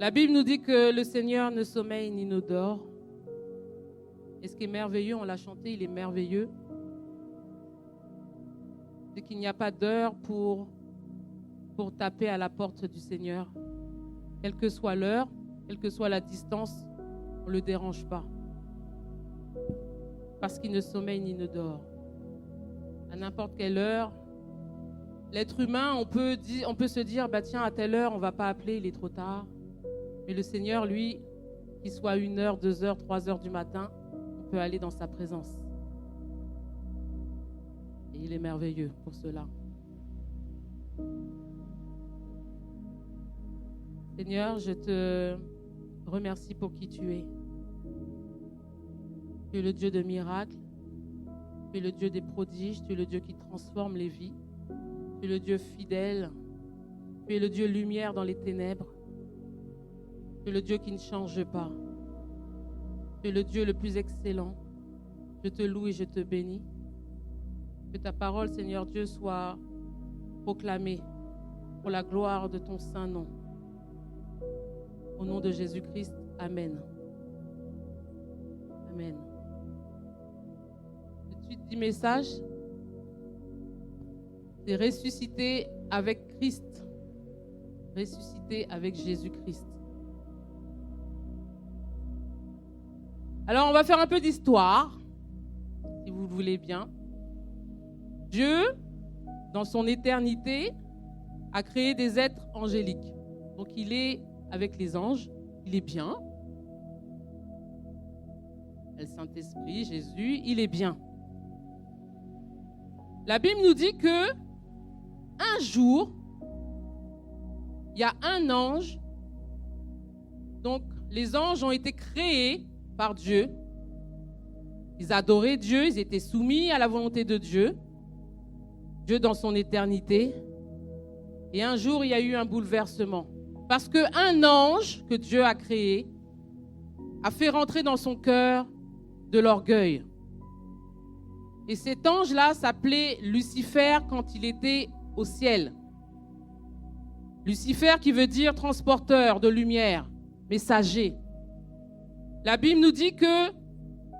La Bible nous dit que le Seigneur ne sommeille ni ne dort. Et ce qui est merveilleux, on l'a chanté, il est merveilleux. C'est qu'il n'y a pas d'heure pour taper à la porte du Seigneur. Quelle que soit l'heure, quelle que soit la distance, on ne le dérange pas. Parce qu'il ne sommeille ni ne dort. À n'importe quelle heure, l'être humain, on peut se dire, bah tiens, à telle heure, on ne va pas appeler, il est trop tard. Mais le Seigneur, lui, qu'il soit 1 heure, 2 heures, 3 heures du matin, on peut aller dans sa présence. Et il est merveilleux pour cela. Seigneur, je te remercie pour qui tu es. Tu es le Dieu de miracles, tu es le Dieu des prodiges, tu es le Dieu qui transforme les vies, tu es le Dieu fidèle, tu es le Dieu lumière dans les ténèbres, tu es le Dieu qui ne change pas, tu es le Dieu le plus excellent. Je te loue et je te bénis. Que ta parole, Seigneur Dieu, soit proclamée pour la gloire de ton saint nom. Au nom de Jésus-Christ, Amen. Amen. Le titre du message, c'est ressusciter avec Christ. Ressusciter avec Jésus-Christ. Alors, on va faire un peu d'histoire, si vous le voulez bien. Dieu, dans son éternité, a créé des êtres angéliques. Donc, il est avec les anges, il est bien. Le Saint-Esprit, Jésus, il est bien. La Bible nous dit que un jour, il y a un ange. Donc, les anges ont été créés par Dieu. Ils adoraient Dieu, ils étaient soumis à la volonté de Dieu. Dieu dans son éternité. Et un jour, il y a eu un bouleversement. Parce qu'un ange que Dieu a créé a fait rentrer dans son cœur de l'orgueil. Et cet ange-là s'appelait Lucifer quand il était au ciel. Lucifer qui veut dire transporteur de lumière, messager. La Bible nous dit que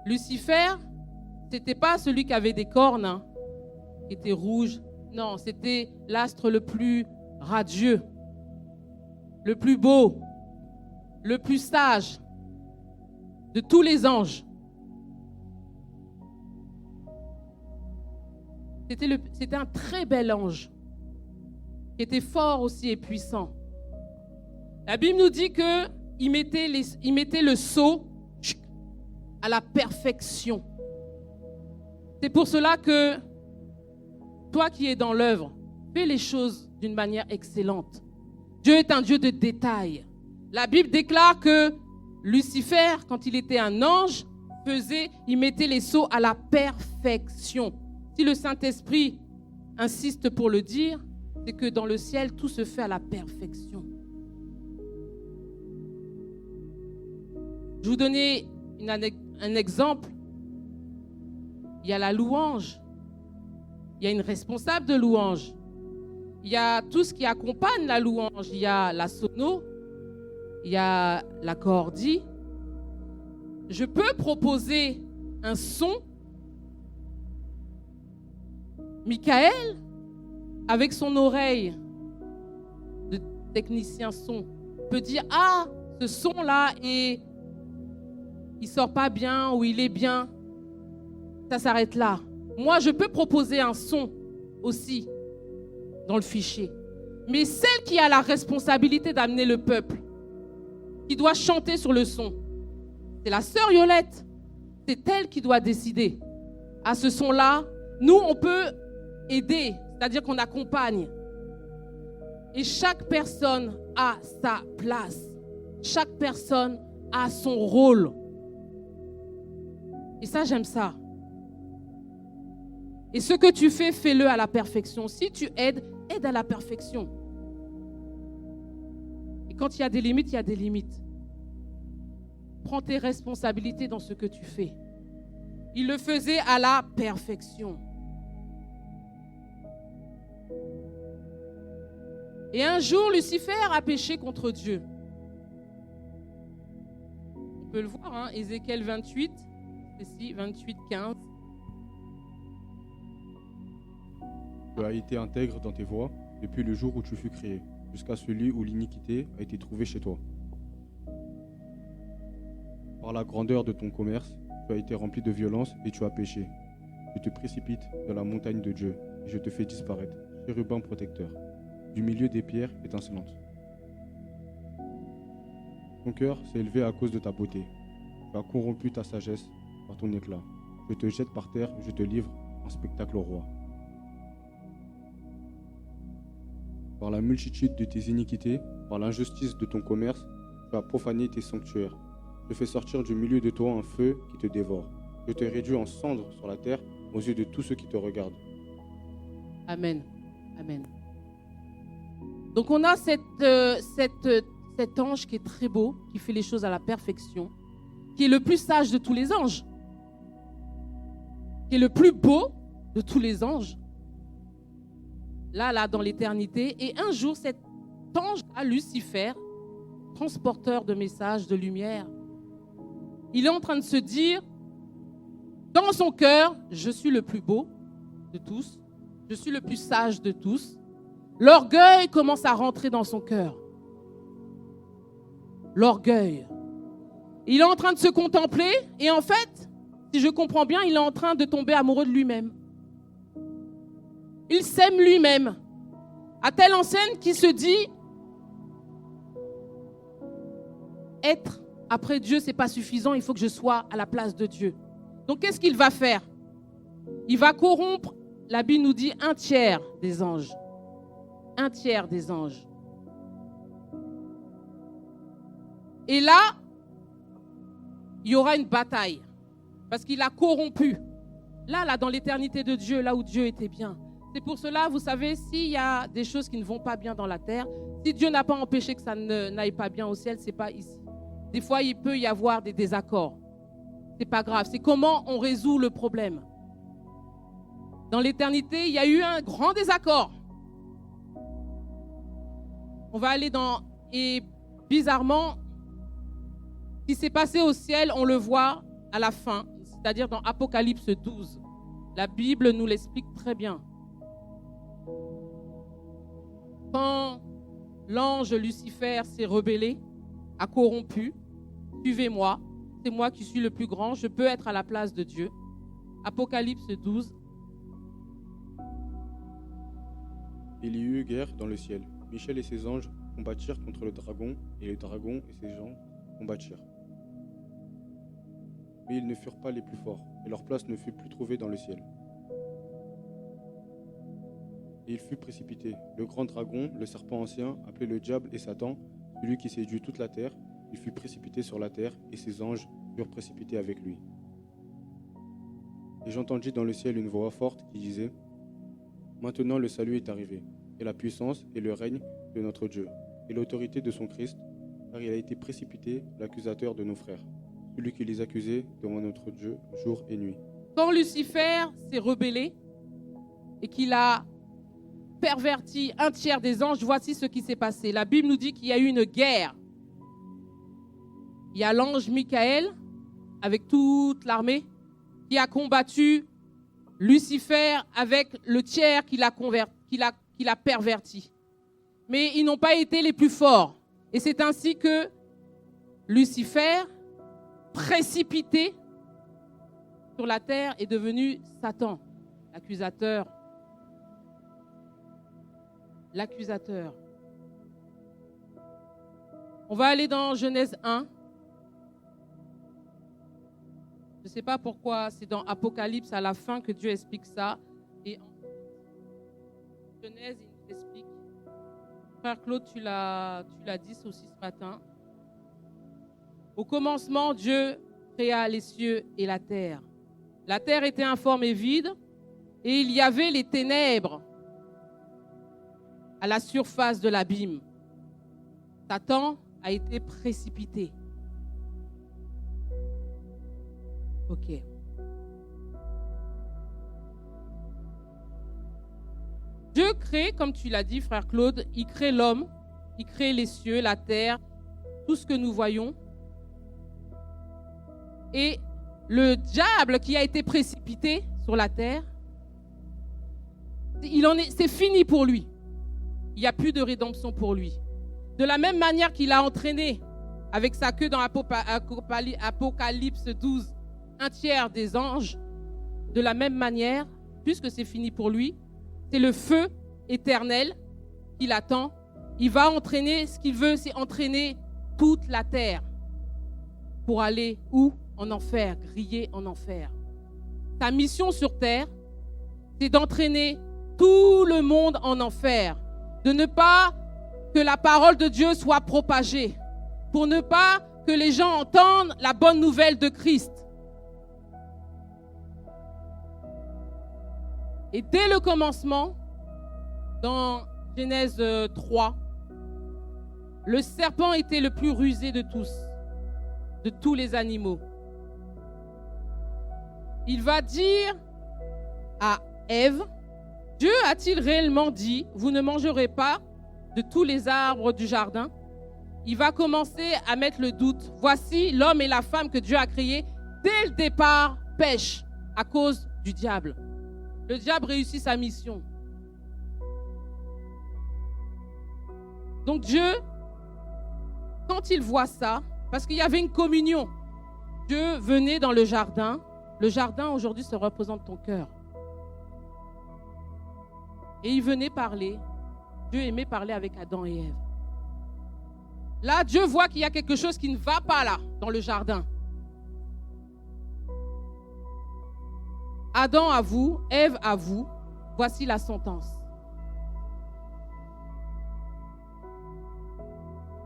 Lucifer, ce n'était pas celui qui avait des cornes, qui était rouge. Non, c'était l'astre le plus radieux, le plus beau, le plus sage de tous les anges. C'était un très bel ange, qui était fort aussi et puissant. La Bible nous dit qu'il mettait le sceau à la perfection. C'est pour cela que toi qui es dans l'œuvre, fais les choses d'une manière excellente. Dieu est un Dieu de détails. La Bible déclare que Lucifer, quand il était un ange, il mettait les sceaux à la perfection. Si le Saint-Esprit insiste pour le dire, c'est que dans le ciel, tout se fait à la perfection. Je vais vous donner un exemple. Il y a la louange. Il y a une responsable de louange. Il y a tout ce qui accompagne la louange. Il y a la sono, il y a l'accordie. Je peux proposer un son. Michael, avec son oreille de technicien son, peut dire « Ah, ce son-là, il ne sort pas bien ou il est bien. » Ça s'arrête là. Moi, je peux proposer un son aussi dans le fichier. Mais celle qui a la responsabilité d'amener le peuple, qui doit chanter sur le son, c'est la sœur Yolette. C'est elle qui doit décider. À ce son-là, nous, on peut aider, c'est-à-dire qu'on accompagne. Et chaque personne a sa place. Chaque personne a son rôle. Et ça, j'aime ça. Et ce que tu fais, fais-le à la perfection. Si tu aides, aide à la perfection. Et quand il y a des limites, il y a des limites. Prends tes responsabilités dans ce que tu fais. Il le faisait à la perfection. Et un jour, Lucifer a péché contre Dieu. peut le voir, hein, Ézéchiel 28, ici, 28, 15. Tu as été intègre dans tes voies depuis le jour où tu fus créé, jusqu'à celui où l'iniquité a été trouvée chez toi. Par la grandeur de ton commerce, tu as été rempli de violence et tu as péché. Tu te précipites dans la montagne de Dieu, et je te fais disparaître, chérubin protecteur, du milieu des pierres étincelantes. Ton cœur s'est élevé à cause de ta beauté. Tu as corrompu ta sagesse par ton éclat. Je te jette par terre, je te livre en spectacle au roi. Par la multitude de tes iniquités, par l'injustice de ton commerce, tu as profané tes sanctuaires. Je fais sortir du milieu de toi un feu qui te dévore. Je te réduis en cendres sur la terre aux yeux de tous ceux qui te regardent. Amen. Amen. Donc on a cet ange qui est très beau, qui fait les choses à la perfection, qui est le plus sage de tous les anges, qui est le plus beau de tous les anges, là, dans l'éternité. Et un jour, cet ange, Lucifer, transporteur de messages, de lumière, il est en train de se dire, dans son cœur, je suis le plus beau de tous, je suis le plus sage de tous. L'orgueil commence à rentrer dans son cœur. L'orgueil. Il est en train de se contempler et en fait, si je comprends bien, il est en train de tomber amoureux de lui-même. Il s'aime lui-même. À telle enseigne qu'il se dit, être après Dieu, ce n'est pas suffisant, il faut que je sois à la place de Dieu. Donc qu'est-ce qu'il va faire? Il va corrompre, la Bible nous dit, 1/3 des anges. 1/3 des anges. Et là, il y aura une bataille. Parce qu'il a corrompu. Là, dans l'éternité de Dieu, là où Dieu était bien. C'est pour cela, vous savez, s'il y a des choses qui ne vont pas bien dans la terre, si Dieu n'a pas empêché que ça n'aille pas bien au ciel, ce n'est pas ici. Des fois, il peut y avoir des désaccords. Ce n'est pas grave. C'est comment on résout le problème. Dans l'éternité, il y a eu un grand désaccord. On va aller dans... Et bizarrement, ce qui s'est passé au ciel, on le voit à la fin, c'est-à-dire dans Apocalypse 12. La Bible nous l'explique très bien. Quand l'ange Lucifer s'est rebellé, a corrompu, suivez-moi, c'est moi qui suis le plus grand, je peux être à la place de Dieu. Apocalypse 12. Il y eut guerre dans le ciel. Michel et ses anges combattirent contre le dragon, et le dragon et ses gens combattirent. Mais ils ne furent pas les plus forts, et leur place ne fut plus trouvée dans le ciel. Et il fut précipité. Le grand dragon, le serpent ancien, appelé le diable et Satan, celui qui séduit toute la terre, il fut précipité sur la terre, et ses anges furent précipités avec lui. Et j'entendis dans le ciel une voix forte qui disait : Maintenant le salut est arrivé, et la puissance et le règne de notre Dieu, et l'autorité de son Christ, car il a été précipité, l'accusateur de nos frères, celui qui les accusait devant notre Dieu jour et nuit. Quand Lucifer s'est rebellé et qu'il a perverti 1/3 des anges, voici ce qui s'est passé. La Bible nous dit qu'il y a eu une guerre. Il y a l'ange Michael, avec toute l'armée, qui a combattu Lucifer avec le tiers qu'il a perverti. Mais ils n'ont pas été les plus forts. Et c'est ainsi que Lucifer, précipité sur la terre, est devenu Satan, l'accusateur. L'accusateur. On va aller dans Genèse 1. Je ne sais pas pourquoi, c'est dans Apocalypse à la fin que Dieu explique ça. Et en Genèse, il nous explique. Frère Claude, tu l'as dit aussi ce matin. Au commencement, Dieu créa les cieux et la terre. La terre était informe et vide, et il y avait les ténèbres à la surface de l'abîme. Satan a été précipité. Ok. Dieu crée, comme tu l'as dit, frère Claude, il crée l'homme, il crée les cieux, la terre, tout ce que nous voyons. Et le diable qui a été précipité sur la terre, c'est fini pour lui. Il n'y a plus de rédemption pour lui. De la même manière qu'il a entraîné avec sa queue dans Apocalypse 12, un tiers des anges, de la même manière, puisque c'est fini pour lui, c'est le feu éternel qui l'attend. Il va entraîner, ce qu'il veut, c'est entraîner toute la terre pour aller où? En enfer, griller en enfer. Sa mission sur terre, c'est d'entraîner tout le monde en enfer, de ne pas que la parole de Dieu soit propagée, pour ne pas que les gens entendent la bonne nouvelle de Christ. Et dès le commencement, dans Genèse 3, le serpent était le plus rusé de tous les animaux. Il va dire à Ève, Dieu a-t-il réellement dit, vous ne mangerez pas de tous les arbres du jardin? Il va commencer à mettre le doute. Voici l'homme et la femme que Dieu a créés, dès le départ, pêchent à cause du diable. Le diable réussit sa mission. Donc Dieu, quand il voit ça, parce qu'il y avait une communion, Dieu venait dans le jardin. Le jardin aujourd'hui se représente ton cœur. Et il venait parler. Dieu aimait parler avec Adam et Ève. Là, Dieu voit qu'il y a quelque chose qui ne va pas là, dans le jardin. Adam à vous, Ève à vous, voici la sentence.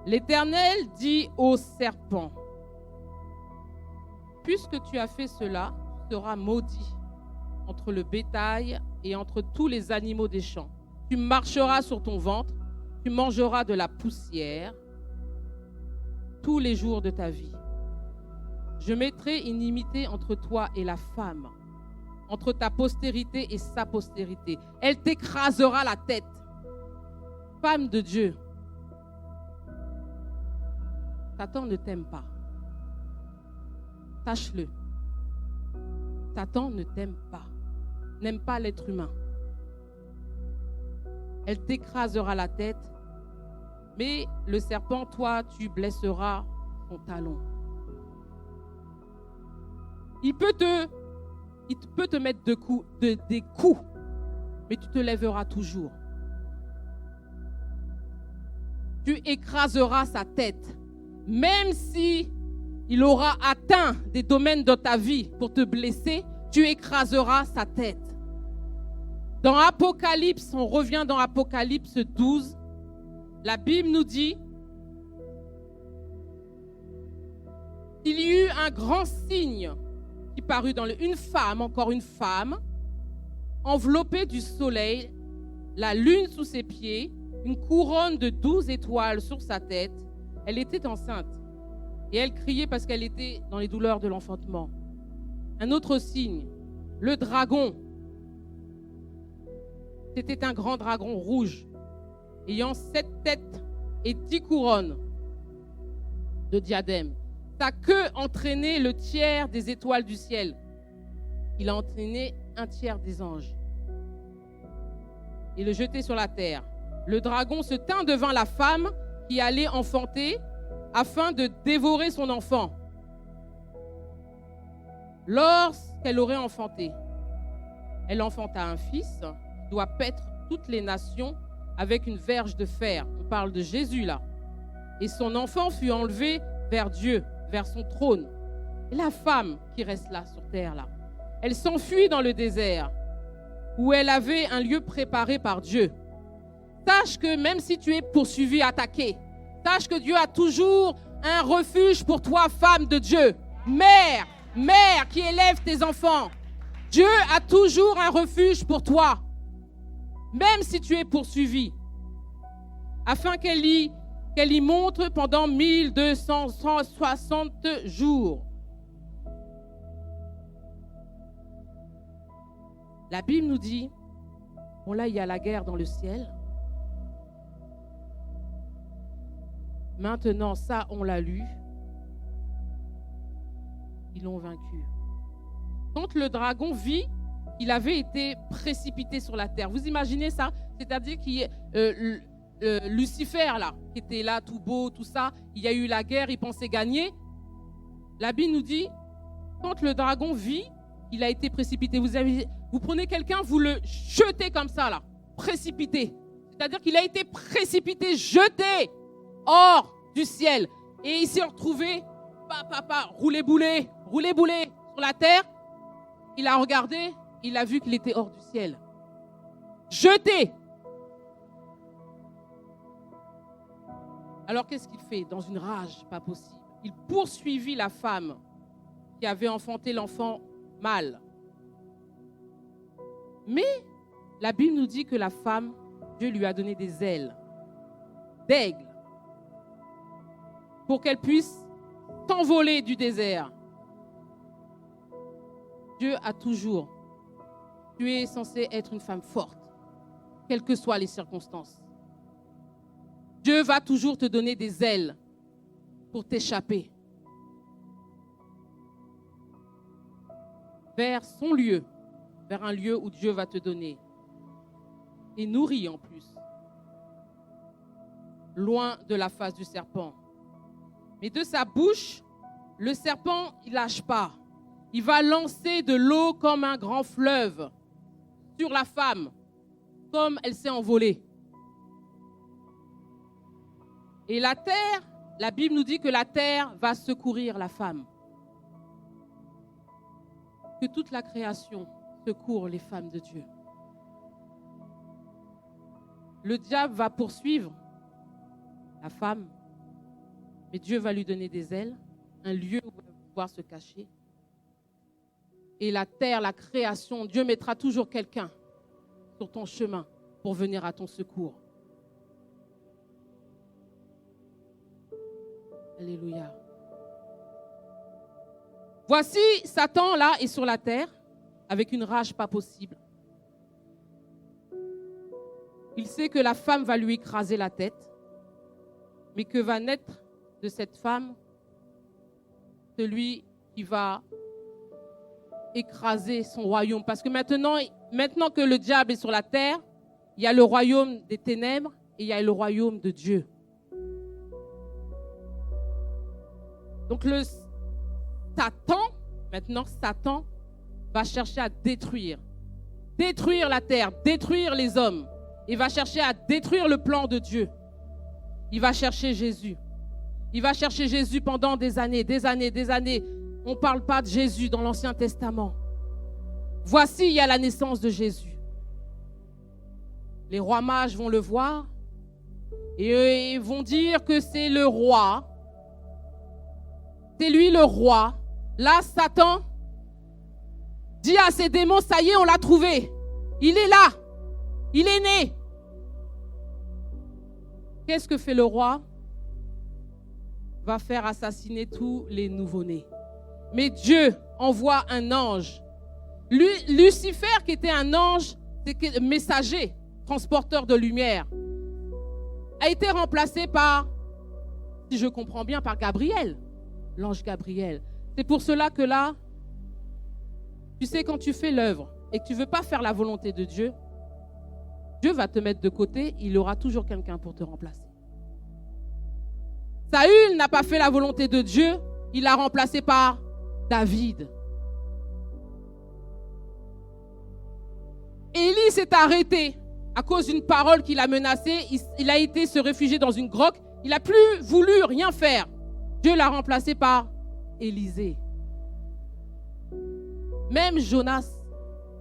L'Éternel dit au serpent, puisque tu as fait cela, tu seras maudit entre le bétail et entre tous les animaux des champs. Tu marcheras sur ton ventre, tu mangeras de la poussière tous les jours de ta vie. Je mettrai inimité entre toi et la femme, entre ta postérité et sa postérité. Elle t'écrasera la tête. Femme de Dieu, Satan ne t'aime pas. Sache-le. Satan ne t'aime pas. N'aime pas l'être humain. Elle t'écrasera la tête, mais le serpent, toi, tu blesseras ton talon. Il peut te mettre des coups, mais tu te lèveras toujours. Tu écraseras sa tête, même si il aura atteint des domaines de ta vie pour te blesser, tu écraseras sa tête. Dans Apocalypse, on revient dans Apocalypse 12, la Bible nous dit qu'il y eut un grand signe qui parut une femme, encore une femme, enveloppée du soleil, la lune sous ses pieds, une couronne de 12 étoiles sur sa tête. Elle était enceinte et elle criait parce qu'elle était dans les douleurs de l'enfantement. Un autre signe, le dragon. C'était un grand dragon rouge, ayant 7 têtes et 10 couronnes de diadèmes. Sa queue entraînait le tiers des étoiles du ciel. Il a entraîné un tiers des anges. Et le jetait sur la terre. Le dragon se tint devant la femme qui allait enfanter afin de dévorer son enfant. Lorsqu'elle aurait enfanté, elle enfanta un fils qui doit paître toutes les nations avec une verge de fer. On parle de Jésus là. Et son enfant fut enlevé vers Dieu, vers son trône. Et la femme qui reste là sur terre là, elle s'enfuit dans le désert où elle avait un lieu préparé par Dieu. Sache que même si tu es poursuivi, attaqué, sache que Dieu a toujours un refuge pour toi, femme de Dieu. Mère qui élève tes enfants. Dieu a toujours un refuge pour toi, même si tu es poursuivi, afin qu'elle y montre pendant 1260 jours. La Bible nous dit, bon là il y a la guerre dans le ciel. Maintenant ça on l'a lu. ils l'ont vaincu. Quand le dragon vit qu'il avait été précipité sur la terre. Vous imaginez ça? C'est-à-dire qu'il y a Lucifer, là, qui était là, tout beau, tout ça. Il y a eu la guerre, il pensait gagner. La Bible nous dit, quand le dragon vit, il a été précipité. Vous prenez quelqu'un, vous le jetez comme ça, là, précipité. C'est-à-dire qu'il a été précipité, jeté hors du ciel. Et il s'est retrouvé, roulé-boulé sur la terre. Il a regardé, il a vu qu'il était hors du ciel. Jeté. Alors qu'est-ce qu'il fait? Dans une rage pas possible, il poursuivit la femme qui avait enfanté l'enfant mâle. Mais la Bible nous dit que la femme, Dieu lui a donné des ailes d'aigle pour qu'elle puisse s'envoler du désert. Dieu a toujours, tu es censé être une femme forte, quelles que soient les circonstances. Dieu va toujours te donner des ailes pour t'échapper vers son lieu, vers un lieu où Dieu va te donner. Et nourri en plus, loin de la face du serpent. Mais de sa bouche, le serpent, il lâche pas. Il va lancer de l'eau comme un grand fleuve sur la femme, comme elle s'est envolée. Et la terre, la Bible nous dit que la terre va secourir la femme. Que toute la création secourt les femmes de Dieu. Le diable va poursuivre la femme, mais Dieu va lui donner des ailes, un lieu où elle va pouvoir se cacher. Et la terre, la création, Dieu mettra toujours quelqu'un sur ton chemin pour venir à ton secours. Alléluia. Voici Satan là est sur la terre avec une rage pas possible. Il sait que la femme va lui écraser la tête, mais que va naître de cette femme celui qui va écraser son royaume. Parce que maintenant que le diable est sur la terre, il y a le royaume des ténèbres et il y a le royaume de Dieu. Donc Satan va chercher à détruire la terre, détruire les hommes. Il va chercher à détruire le plan de Dieu. Il va chercher Jésus. Il va chercher Jésus pendant des années. On ne parle pas de Jésus dans l'Ancien Testament. Voici, il y a la naissance de Jésus. Les rois mages vont le voir et ils vont dire que c'est le roi. C'est lui le roi. Là, Satan dit à ses démons, ça y est, on l'a trouvé. Il est là. Il est né. Qu'est-ce que fait le roi? Va faire assassiner tous les nouveau-nés. Mais Dieu envoie un ange. Lucifer, qui était un ange, messager, transporteur de lumière, a été remplacé par, si je comprends bien, par Gabriel, l'ange Gabriel. C'est pour cela que là, tu sais, quand tu fais l'œuvre et que tu ne veux pas faire la volonté de Dieu, Dieu va te mettre de côté, il aura toujours quelqu'un pour te remplacer. Saül n'a pas fait la volonté de Dieu, il l'a remplacé par David. Élie s'est arrêté à cause d'une parole qu'il a menacée. Il a été se réfugier dans une grotte. Il n'a plus voulu rien faire. Dieu l'a remplacé par Élisée. Même Jonas,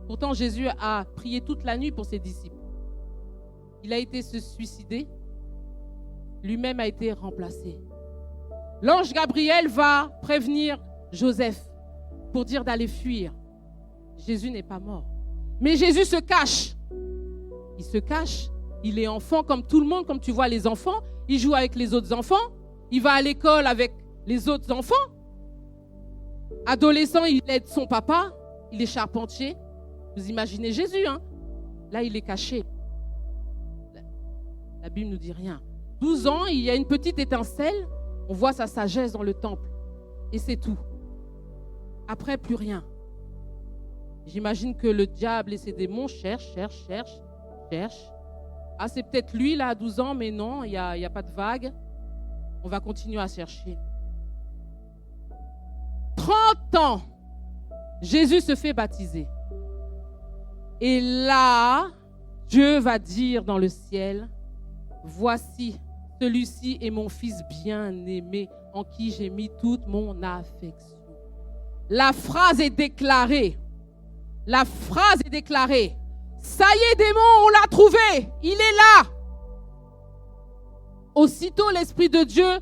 pourtant Jésus a prié toute la nuit pour ses disciples. Il a été se suicider. Lui-même a été remplacé. L'ange Gabriel va prévenir Joseph pour dire d'aller fuir. Jésus n'est pas mort. Mais Jésus se cache. Il se cache. Il est enfant comme tout le monde, comme tu vois les enfants. Il joue avec les autres enfants. Il va à l'école avec les autres enfants. Adolescent, il aide son papa. Il est charpentier. Vous imaginez Jésus, hein? Là, il est caché. La Bible ne nous dit rien. 12 ans, il y a une petite étincelle. On voit sa sagesse dans le temple. Et c'est tout. Après, plus rien. J'imagine que le diable et ses démons cherchent. Ah, c'est peut-être lui, là, à 12 ans, mais non, il n'y a pas de vague. On va continuer à chercher. 30 ans, Jésus se fait baptiser. Et là, Dieu va dire dans le ciel, voici, celui-ci est mon fils bien-aimé, en qui j'ai mis toute mon affection. La phrase est déclarée. La phrase est déclarée. Ça y est, démon, on l'a trouvé. Il est là. Aussitôt, l'Esprit de Dieu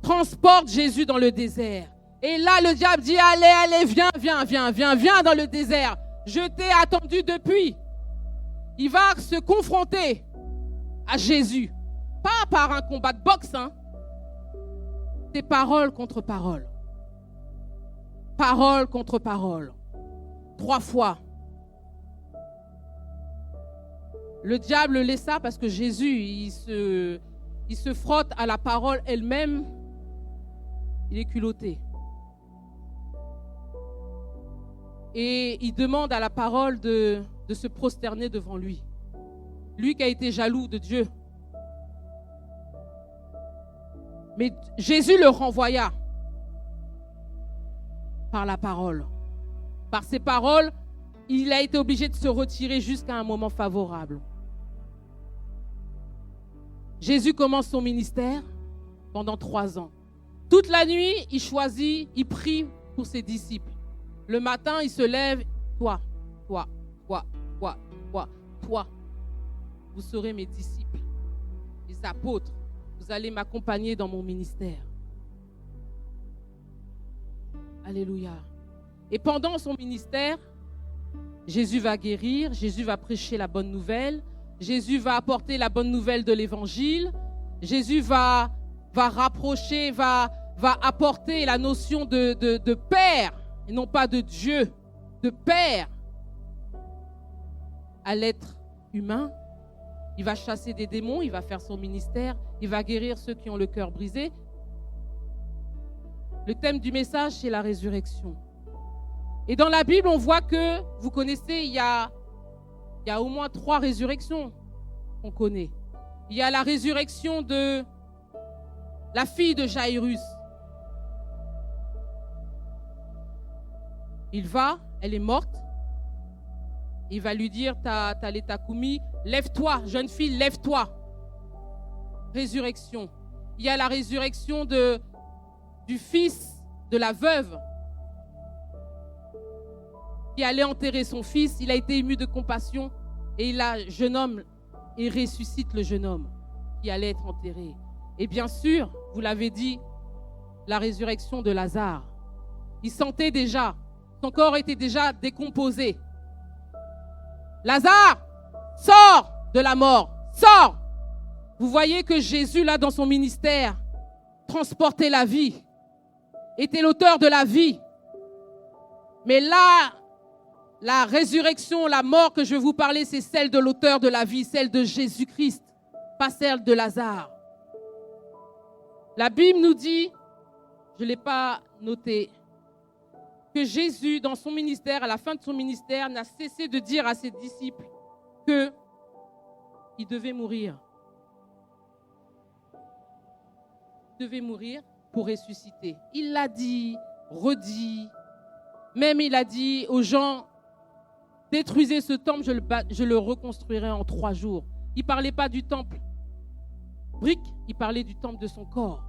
transporte Jésus dans le désert. Et là, le diable dit, allez, viens dans le désert. Je t'ai attendu depuis. Il va se confronter à Jésus. Pas par un combat de boxe, hein. C'est parole contre parole. Parole contre parole. 3 fois. Le diable le laissa parce que Jésus, il se frotte à la parole elle-même. Il est culotté. Et il demande à la parole de se prosterner devant lui. Lui qui a été jaloux de Dieu. Mais Jésus le renvoya par la parole. Par ses paroles, il a été obligé de se retirer jusqu'à un moment favorable. Jésus commence son ministère pendant 3 ans. Toute la nuit, il choisit, il prie pour ses disciples. Le matin, il se lève, toi, vous serez mes disciples, les apôtres, vous allez m'accompagner dans mon ministère. Alléluia. Et pendant son ministère, Jésus va guérir, Jésus va prêcher la bonne nouvelle, Jésus va apporter la bonne nouvelle de l'évangile, Jésus va rapprocher, va apporter la notion de Père, et non pas de Dieu, de Père, à l'être humain. Il va chasser des démons, il va faire son ministère, il va guérir ceux qui ont le cœur brisé. Le thème du message, c'est la résurrection. Et dans la Bible, on voit que, vous connaissez, il y a au moins 3 résurrections qu'on connaît. Il y a la résurrection de la fille de Jaïrus. Il va, elle est morte. Il va lui dire, Talitakoumi, lève-toi, jeune fille, lève-toi. Résurrection. Il y a la résurrection du fils de la veuve qui allait enterrer son fils. Il a été ému de compassion et jeune homme, il ressuscite le jeune homme qui allait être enterré. Et bien sûr, vous l'avez dit, la résurrection de Lazare. Il sentait déjà, son corps était déjà décomposé. Lazare, sors de la mort, sors. Vous voyez que Jésus, là, dans son ministère, transportait la vie, était l'auteur de la vie. Mais là, la résurrection, la mort que je vais vous parler, c'est celle de l'auteur de la vie, celle de Jésus-Christ, pas celle de Lazare. La Bible nous dit, je ne l'ai pas noté, que Jésus, dans son ministère, à la fin de son ministère, n'a cessé de dire à ses disciples qu'il devait mourir. Il devait mourir pour ressusciter. Il l'a dit, redit. Même il a dit aux gens, détruisez ce temple, je le reconstruirai en 3 jours. Il ne parlait pas du temple brique, il parlait du temple de son corps.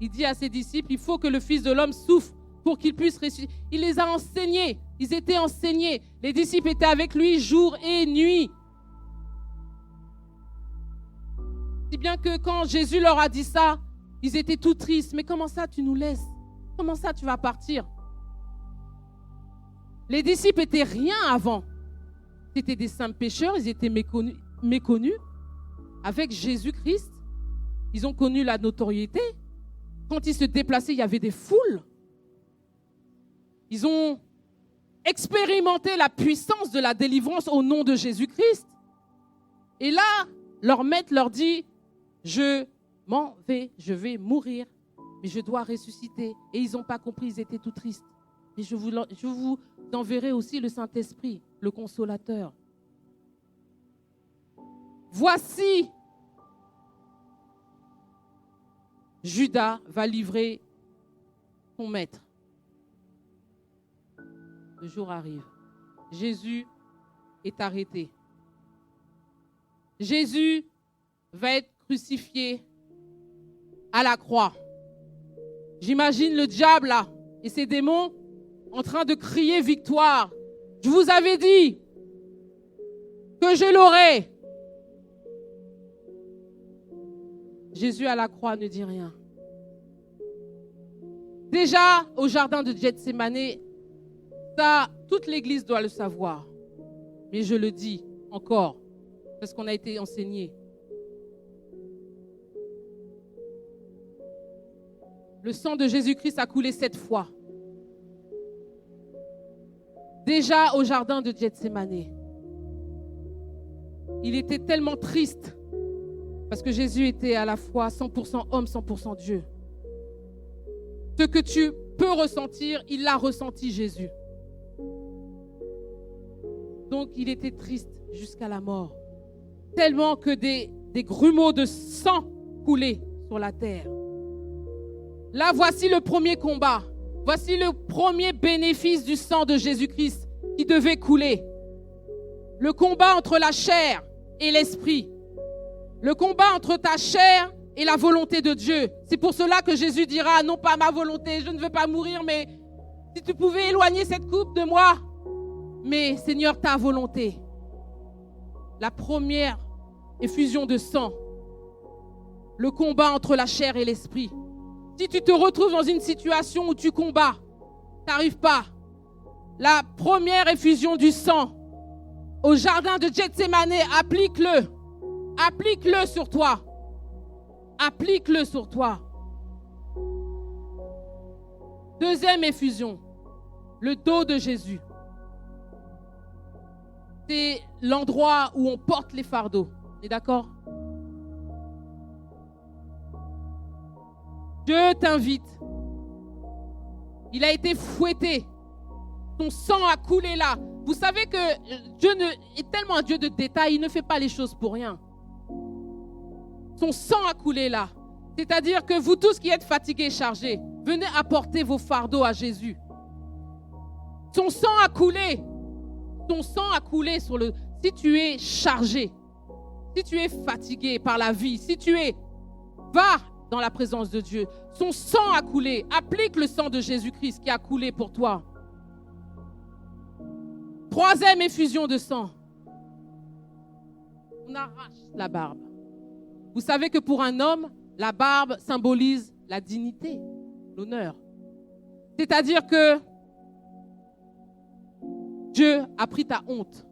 Il dit à ses disciples, il faut que le Fils de l'homme souffre pour qu'il puisse ressusciter. Il les a enseignés, ils étaient enseignés. Les disciples étaient avec lui jour et nuit. Si bien que quand Jésus leur a dit ça, ils étaient tout tristes. Mais comment ça tu nous laisses? Comment ça tu vas partir? Les disciples étaient rien avant. C'était des simples pécheurs, ils étaient méconnus. Avec Jésus-Christ, ils ont connu la notoriété. Quand ils se déplaçaient, il y avait des foules. Ils ont expérimenté la puissance de la délivrance au nom de Jésus-Christ. Et là, leur maître leur dit, je vais mourir, mais je dois ressusciter. Et ils n'ont pas compris, ils étaient tout tristes. Mais je vous enverrai aussi le Saint-Esprit, le Consolateur. Voici, Judas va livrer son maître. Le jour arrive. Jésus est arrêté. Jésus va être crucifié à la croix. J'imagine le diable là et ses démons en train de crier victoire. Je vous avais dit que je l'aurais. Jésus à la croix ne dit rien. Déjà au jardin de Gethsémani, ça, toute l'Église doit le savoir. Mais je le dis encore, parce qu'on a été enseigné. Le sang de Jésus-Christ a coulé 7 fois. Déjà au jardin de Gethsémani. Il était tellement triste parce que Jésus était à la fois 100% homme, 100% Dieu. Ce que tu peux ressentir, il l'a ressenti Jésus. Donc il était triste jusqu'à la mort. Tellement que des grumeaux de sang coulaient sur la terre. Là, voici le premier combat. Voici le premier bénéfice du sang de Jésus-Christ qui devait couler. Le combat entre la chair et l'esprit. Le combat entre ta chair et la volonté de Dieu. C'est pour cela que Jésus dira, non pas ma volonté, je ne veux pas mourir, mais si tu pouvais éloigner cette coupe de moi, mais Seigneur, ta volonté. La première effusion de sang. Le combat entre la chair et l'esprit. Si tu te retrouves dans une situation où tu combats, tu n'arrives pas. La première effusion du sang au jardin de Gethsémani, applique-le. Applique-le sur toi. Applique-le sur toi. Deuxième effusion, le dos de Jésus. C'est l'endroit où on porte les fardeaux. On est d'accord? Je t'invite. Il a été fouetté. Son sang a coulé là. Vous savez que Dieu est tellement un Dieu de détails, il ne fait pas les choses pour rien. Son sang a coulé là. C'est-à-dire que vous tous qui êtes fatigués et chargés, venez apporter vos fardeaux à Jésus. Son sang a coulé. Ton sang a coulé sur le... Si tu es chargé, si tu es fatigué par la vie, si tu es... Va dans la présence de Dieu. Son sang a coulé. Applique le sang de Jésus-Christ qui a coulé pour toi. Troisième effusion de sang. On arrache la barbe. Vous savez que pour un homme, la barbe symbolise la dignité, l'honneur. C'est-à-dire que Dieu a pris ta honte.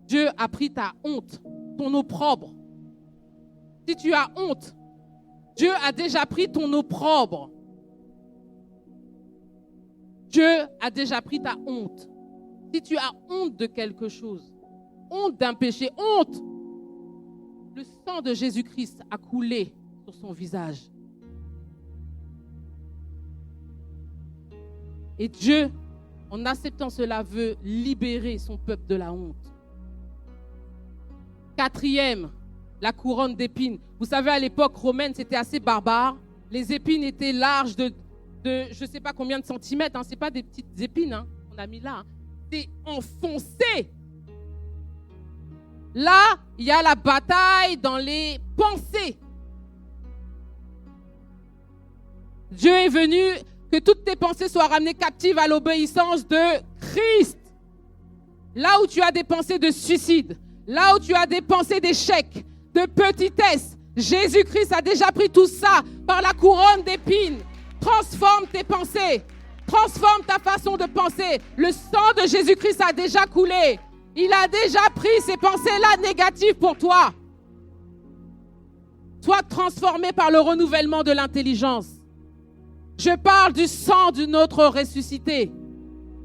Dieu a pris ta honte, ton opprobre. Si tu as honte, Dieu a déjà pris ton opprobre. Dieu a déjà pris ta honte. Si tu as honte de quelque chose, honte d'un péché, honte, le sang de Jésus-Christ a coulé sur son visage. Et Dieu, en acceptant cela, veut libérer son peuple de la honte. Quatrième, la couronne d'épines. Vous savez, à l'époque romaine, c'était assez barbare. Les épines étaient larges de je ne sais pas combien de centimètres. Ce n'est pas des petites épines qu'on a mis là. C'est enfoncé. Là, il y a la bataille dans les pensées. Dieu est venu que toutes tes pensées soient ramenées captives à l'obéissance de Christ. Là où tu as des pensées de suicide, là où tu as des pensées d'échec, de petitesse, Jésus-Christ a déjà pris tout ça par la couronne d'épines. Transforme tes pensées, transforme ta façon de penser. Le sang de Jésus-Christ a déjà coulé. Il a déjà pris ces pensées-là négatives pour toi. Sois transformé par le renouvellement de l'intelligence. Je parle du sang de notre ressuscité.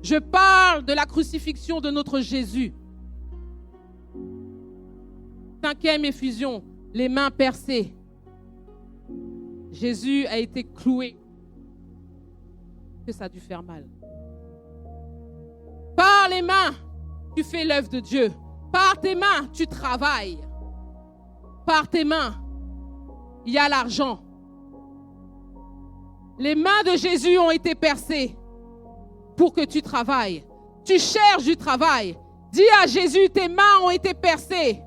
Je parle de la crucifixion de notre Jésus. Cinquième effusion, les mains percées. Jésus a été cloué. que ça a dû faire mal. Par les mains, tu fais l'œuvre de Dieu. Par tes mains, tu travailles. Par tes mains, il y a l'argent. Les mains de Jésus ont été percées pour que tu travailles. Tu cherches du travail. Dis à Jésus, tes mains ont été percées.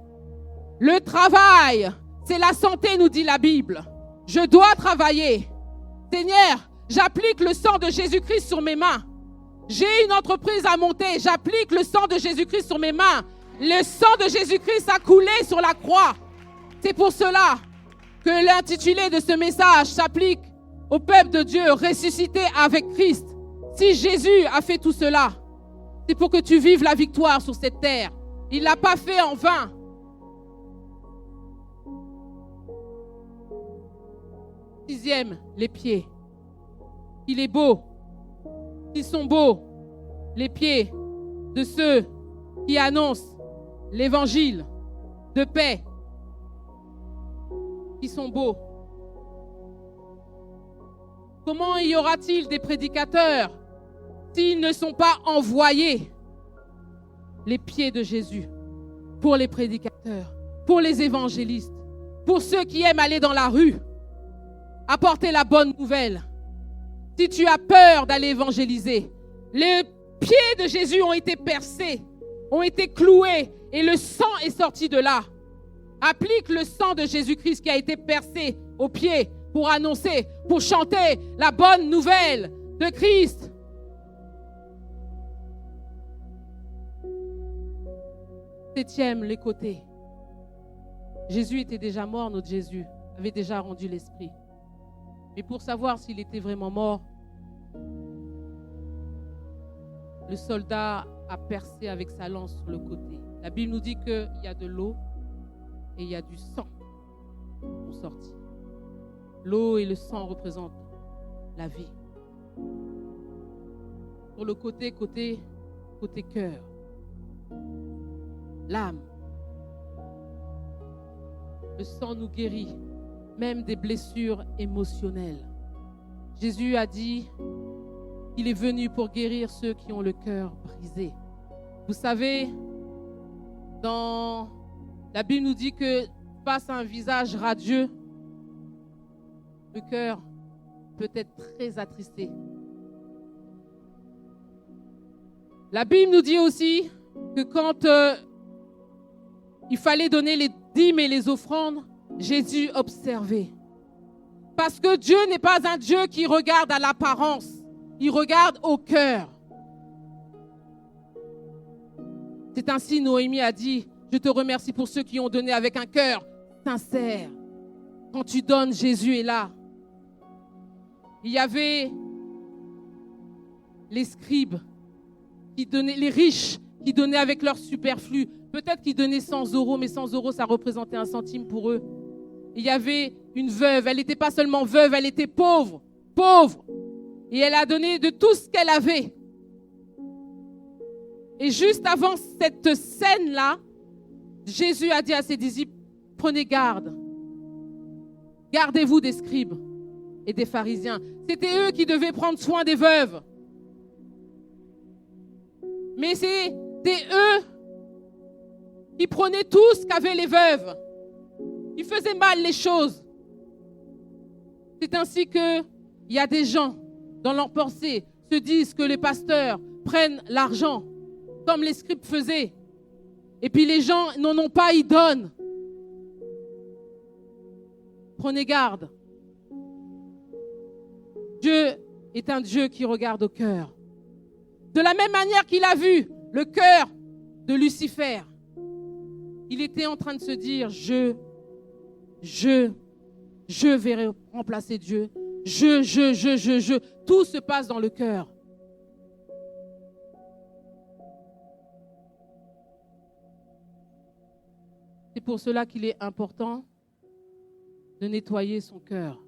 Le travail, c'est la santé, nous dit la Bible. Je dois travailler. Seigneur, j'applique le sang de Jésus-Christ sur mes mains. J'ai une entreprise à monter. J'applique le sang de Jésus-Christ sur mes mains. Le sang de Jésus-Christ a coulé sur la croix. C'est pour cela que l'intitulé de ce message s'applique au peuple de Dieu, ressuscité avec Christ. Si Jésus a fait tout cela, c'est pour que tu vives la victoire sur cette terre. Il ne l'a pas fait en vain. Sixième, les pieds. Il est beau. Ils sont beaux, les pieds de ceux qui annoncent l'évangile de paix. Ils sont beaux. Comment y aura-t-il des prédicateurs s'ils ne sont pas envoyés? Les pieds de Jésus pour les prédicateurs, pour les évangélistes, pour ceux qui aiment aller dans la rue, apporter la bonne nouvelle. Si tu as peur d'aller évangéliser, les pieds de Jésus ont été percés, ont été cloués et le sang est sorti de là. Applique le sang de Jésus-Christ qui a été percé aux pieds pour annoncer, pour chanter la bonne nouvelle de Christ. Septième, les côtés. Jésus était déjà mort, notre Jésus avait déjà rendu l'esprit. Mais pour savoir s'il était vraiment mort, le soldat a percé avec sa lance sur le côté. La Bible nous dit qu'il y a de l'eau et il y a du sang qui sont sortis. L'eau et le sang représentent la vie. Sur le côté cœur, l'âme. Le sang nous guérit, même des blessures émotionnelles. Jésus a dit qu'il est venu pour guérir ceux qui ont le cœur brisé. Vous savez, dans la Bible nous dit que face à un visage radieux, le cœur peut être très attristé. La Bible nous dit aussi que quand il fallait donner les dîmes et les offrandes, Jésus observait. Parce que Dieu n'est pas un Dieu qui regarde à l'apparence, il regarde au cœur. C'est ainsi Noémie a dit, je te remercie pour ceux qui ont donné avec un cœur sincère. Quand tu donnes, Jésus est là. Il y avait les scribes qui donnaient, les riches qui donnaient avec leur superflu. Peut-être qu'ils donnaient 100 euros, mais 100 euros, ça représentait 1 centime pour eux. Il y avait une veuve, elle n'était pas seulement veuve, elle était pauvre. Et elle a donné de tout ce qu'elle avait. Et juste avant cette scène-là, Jésus a dit à ses disciples, prenez garde. Gardez-vous des scribes et des pharisiens. C'était eux qui devaient prendre soin des veuves. Mais c'était eux qui prenaient tout ce qu'avaient les veuves. Ils faisaient mal les choses. C'est ainsi qu'il y a des gens, dans leur pensée, se disent que les pasteurs prennent l'argent, comme les scribes faisaient. Et puis les gens n'en ont pas, ils donnent. Prenez garde. Dieu est un Dieu qui regarde au cœur. De la même manière qu'il a vu le cœur de Lucifer, il était en train de se dire, je vais remplacer Dieu. Tout se passe dans le cœur. C'est pour cela qu'il est important de nettoyer son cœur.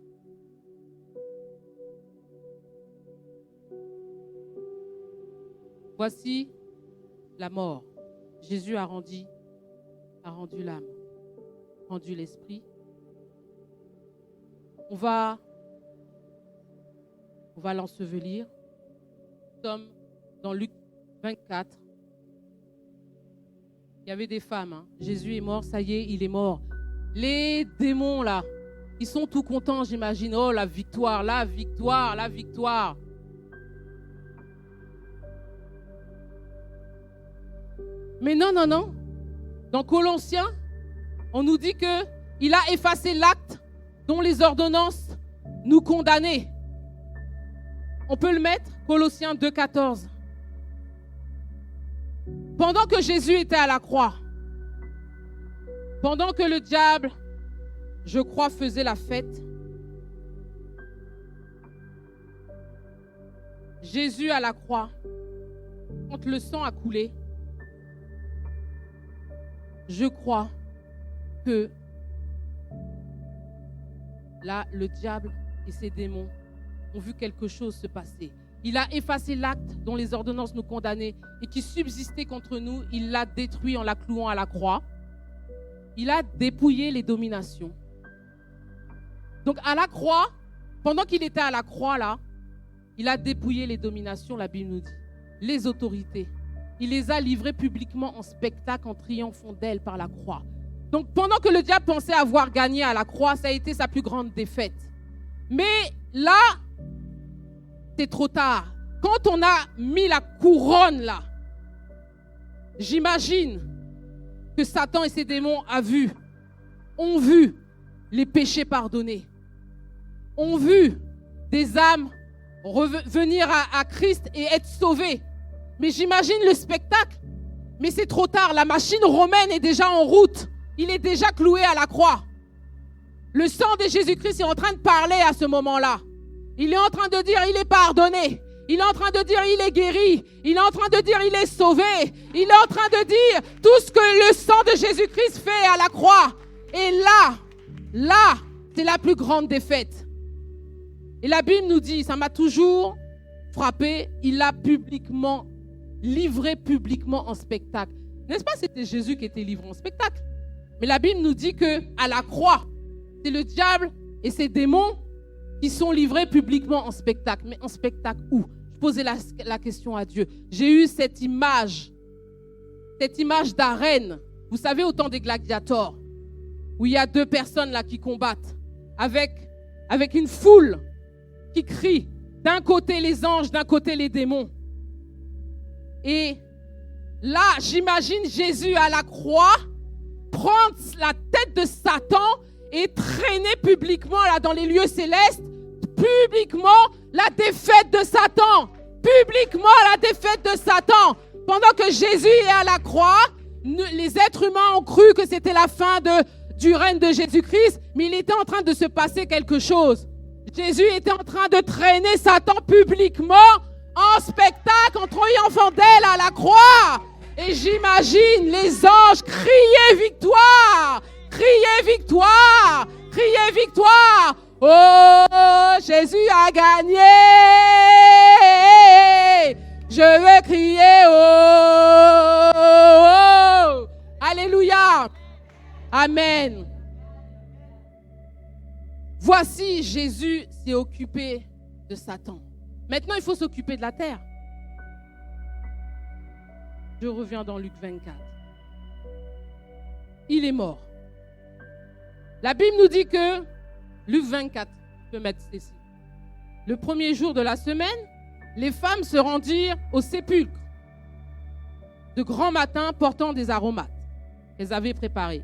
Voici la mort. Jésus a rendu l'âme, rendu l'esprit. On va l'ensevelir sommes dans Luc 24. Il y avait des femmes. Hein. Jésus est mort, ça y est, il est mort. Les démons, là, ils sont tout contents, j'imagine. Oh, la victoire, la victoire, la victoire. Mais non, non, non. Dans Colossiens, on nous dit qu'il a effacé l'acte dont les ordonnances nous condamnaient. On peut le mettre, Colossiens 2,14. Pendant que Jésus était à la croix, pendant que le diable, je crois, faisait la fête, Jésus à la croix, quand le sang a coulé, je crois que là, le diable et ses démons ont vu quelque chose se passer. Il a effacé l'acte dont les ordonnances nous condamnaient et qui subsistait contre nous. Il l'a détruit en la clouant à la croix. Il a dépouillé les dominations. Donc à la croix, pendant qu'il était à la croix là, il a dépouillé les dominations, la Bible nous dit, les autorités. Il les a livrées publiquement en spectacle, en triomphant d'elles par la croix. Donc pendant que le diable pensait avoir gagné à la croix, ça a été sa plus grande défaite. Mais là, c'est trop tard. Quand on a mis la couronne là, j'imagine que Satan et ses démons ont vu les péchés pardonnés, ont vu des âmes revenir à Christ et être sauvées. Mais j'imagine le spectacle. Mais c'est trop tard, la machine romaine est déjà en route. Il est déjà cloué à la croix. Le sang de Jésus-Christ est en train de parler à ce moment-là. Il est en train de dire il est pardonné. Il est en train de dire il est guéri. Il est en train de dire il est sauvé. Il est en train de dire tout ce que le sang de Jésus-Christ fait à la croix. Et là, c'est la plus grande défaite. Et la Bible nous dit, ça m'a toujours frappé, il l'a publiquement livré publiquement en spectacle. N'est-ce pas, c'était Jésus qui était livré en spectacle? Mais la Bible nous dit qu'à la croix, c'est le diable et ses démons qui sont livrés publiquement en spectacle. Mais en spectacle où? Je posais la question à Dieu. J'ai eu cette image d'arène. Vous savez, au temps des gladiateurs, où il y a deux personnes là qui combattent, avec une foule qui crie. D'un côté les anges, d'un côté les démons. Et là, j'imagine Jésus à la croix prendre la tête de Satan et traîner publiquement là dans les lieux célestes, publiquement la défaite de Satan. Publiquement la défaite de Satan. Pendant que Jésus est à la croix, les êtres humains ont cru que c'était la fin du règne de Jésus-Christ, mais il était en train de se passer quelque chose. Jésus était en train de traîner Satan publiquement en spectacle, en triomphant d'elle à la croix. Et j'imagine les anges crier victoire, crier victoire, crier victoire. Oh, Jésus a gagné. Je veux crier oh, oh. Alléluia. Amen. Voici, Jésus s'est occupé de Satan. Maintenant, il faut s'occuper de la terre. Je reviens dans Luc 24. Il est mort. La Bible nous dit que, Luc 24, je peux mettre ceci. Le premier jour de la semaine, les femmes se rendirent au sépulcre de grand matin portant des aromates qu'elles avaient préparés.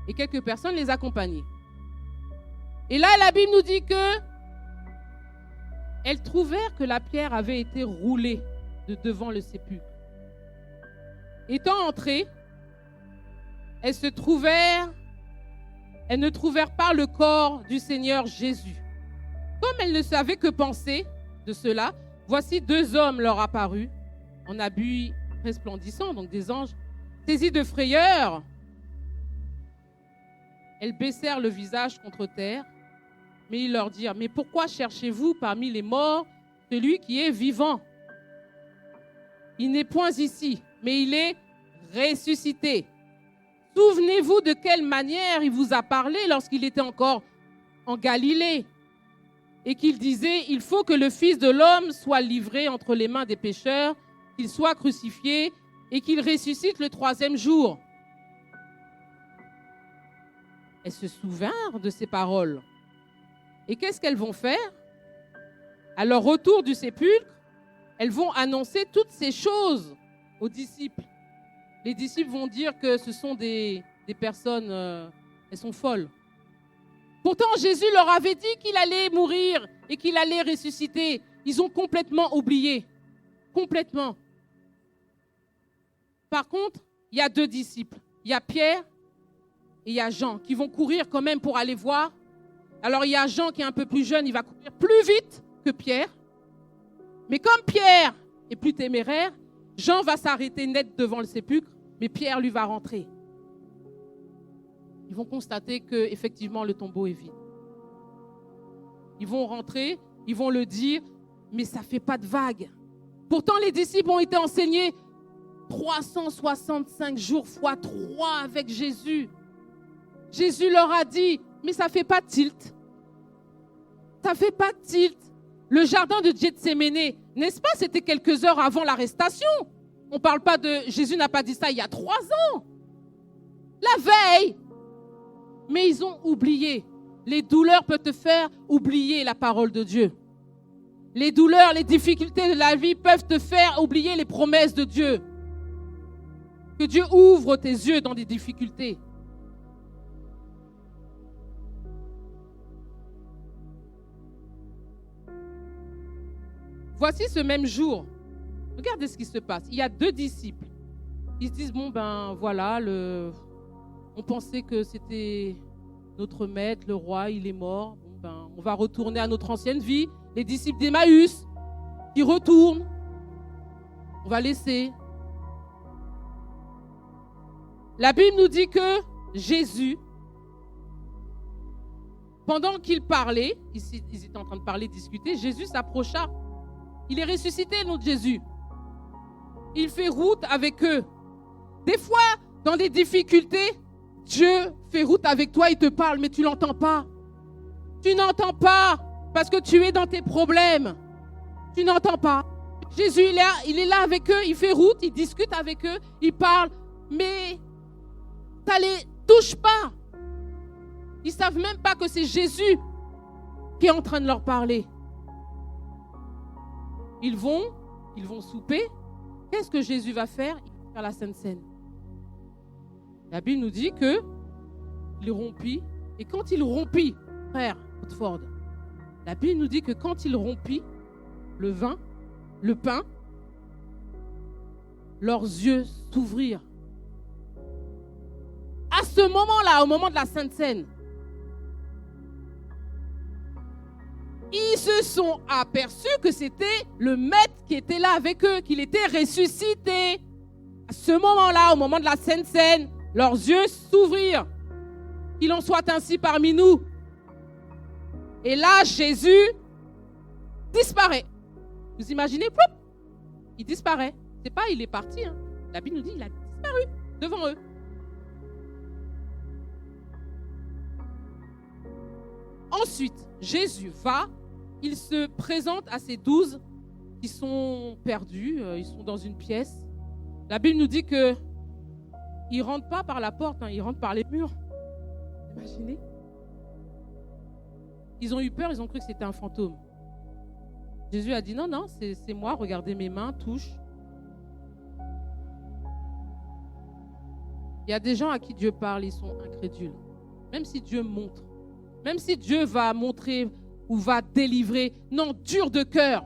Et quelques personnes les accompagnaient. Et là, la Bible nous dit que elles trouvèrent que la pierre avait été roulée de devant le sépulcre. Étant entrées, elles ne trouvèrent pas le corps du Seigneur Jésus. Comme elles ne savaient que penser de cela, voici deux hommes leur apparus, en habits resplendissants, donc des anges, saisis de frayeur. Elles baissèrent le visage contre terre, mais ils leur dirent, « Mais pourquoi cherchez-vous parmi les morts celui qui est vivant? Il n'est point ici, mais il est ressuscité. Souvenez-vous de quelle manière il vous a parlé lorsqu'il était encore en Galilée. et qu'il disait, il faut que le Fils de l'homme soit livré entre les mains des pécheurs, qu'il soit crucifié et qu'il ressuscite le 3e jour. Elles se souvinrent de ces paroles. Et qu'est-ce qu'elles vont faire? À leur retour du sépulcre, elles vont annoncer toutes ces choses aux disciples. Les disciples vont dire que ce sont des personnes, elles sont folles. Pourtant, Jésus leur avait dit qu'il allait mourir et qu'il allait ressusciter. Ils ont complètement oublié. Complètement. Par contre, il y a 2 disciples. Il y a Pierre et il y a Jean qui vont courir quand même pour aller voir. Alors, il y a Jean qui est un peu plus jeune, il va courir plus vite que Pierre. Mais comme Pierre est plus téméraire, Jean va s'arrêter net devant le sépulcre, mais Pierre, lui, va rentrer. Ils vont constater qu'effectivement, le tombeau est vide. Ils vont rentrer, ils vont le dire, mais ça ne fait pas de vague. Pourtant, les disciples ont été enseignés 365 jours fois 3 avec Jésus. Jésus leur a dit, mais ça ne fait pas tilt. Ça ne fait pas tilt. Le jardin de Gethsémani, n'est-ce pas, c'était quelques heures avant l'arrestation. On ne parle pas de... Jésus n'a pas dit ça il y a 3 ans. La veille. Mais ils ont oublié. Les douleurs peuvent te faire oublier la parole de Dieu. Les douleurs, les difficultés de la vie peuvent te faire oublier les promesses de Dieu. Que Dieu ouvre tes yeux dans des difficultés. Voici ce même jour. Regardez ce qui se passe. Il y a 2 disciples. Ils se disent, bon ben voilà, on pensait que c'était notre maître, le roi, il est mort. Bon ben, on va retourner à notre ancienne vie. Les disciples d'Emmaüs qui retournent. On va laisser. La Bible nous dit que Jésus, pendant qu'il parlait, ils étaient en train de parler, discuter, Jésus s'approcha. Il est ressuscité, notre Jésus. Il fait route avec eux. Des fois, dans des difficultés, Dieu fait route avec toi, il te parle, mais tu ne l'entends pas. Tu n'entends pas parce que tu es dans tes problèmes. Tu n'entends pas. Jésus, il est là avec eux, il fait route, il discute avec eux, il parle, mais ça ne les touche pas. Ils ne savent même pas que c'est Jésus qui est en train de leur parler. Ils vont souper. Qu'est-ce que Jésus va faire? Il va faire la Sainte Seine. La Bible nous dit qu'il rompit. Et quand il rompit, frère Woodford, la Bible nous dit que quand il rompit le vin, le pain, leurs yeux s'ouvrirent. À ce moment-là, au moment de la Sainte Seine, ils se sont aperçus que c'était le maître qui était là avec eux, qu'il était ressuscité. À ce moment-là, au moment de la Sainte Seine, leurs yeux s'ouvrirent. Qu'il en soit ainsi parmi nous. Et là, Jésus disparaît. Vous imaginez? Il disparaît. C'est pas il est parti. Hein. La Bible nous dit qu'il a disparu devant eux. Ensuite, Jésus va, il se présente à ces 12 qui sont perdus, ils sont dans une pièce. La Bible nous dit qu'ils ne rentrent pas par la porte, ils rentrent par les murs. Imaginez. Ils ont eu peur, ils ont cru que c'était un fantôme. Jésus a dit non, c'est moi, regardez mes mains, touche. Il y a des gens à qui Dieu parle, ils sont incrédules. Même si Dieu montre. Même si Dieu va montrer ou va délivrer, non, dur de cœur.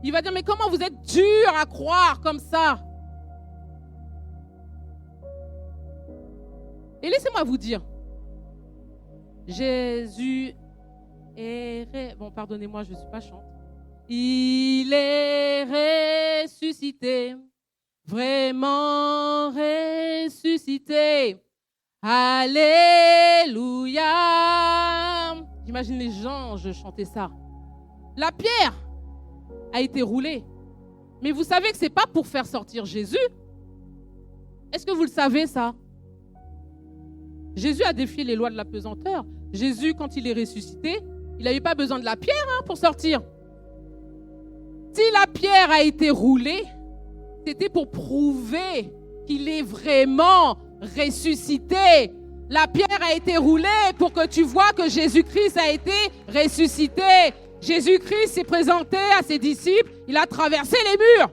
Il va dire, mais comment vous êtes dur à croire comme ça? Et laissez-moi vous dire, Jésus est... Bon, pardonnez-moi, je ne suis pas chante. Il est ressuscité, vraiment ressuscité. Alléluia. J'imagine les gens chanter ça. La pierre a été roulée. Mais vous savez que ce n'est pas pour faire sortir Jésus. Est-ce que vous le savez ça? Jésus a défié les lois de la pesanteur. Jésus, quand il est ressuscité, Il n'avait pas besoin de la pierre pour sortir. Si la pierre a été roulée, c'était pour prouver qu'il est vraiment ressuscité. La pierre a été roulée pour que tu vois que Jésus-Christ a été ressuscité. Jésus-Christ s'est présenté à ses disciples, il a traversé les murs.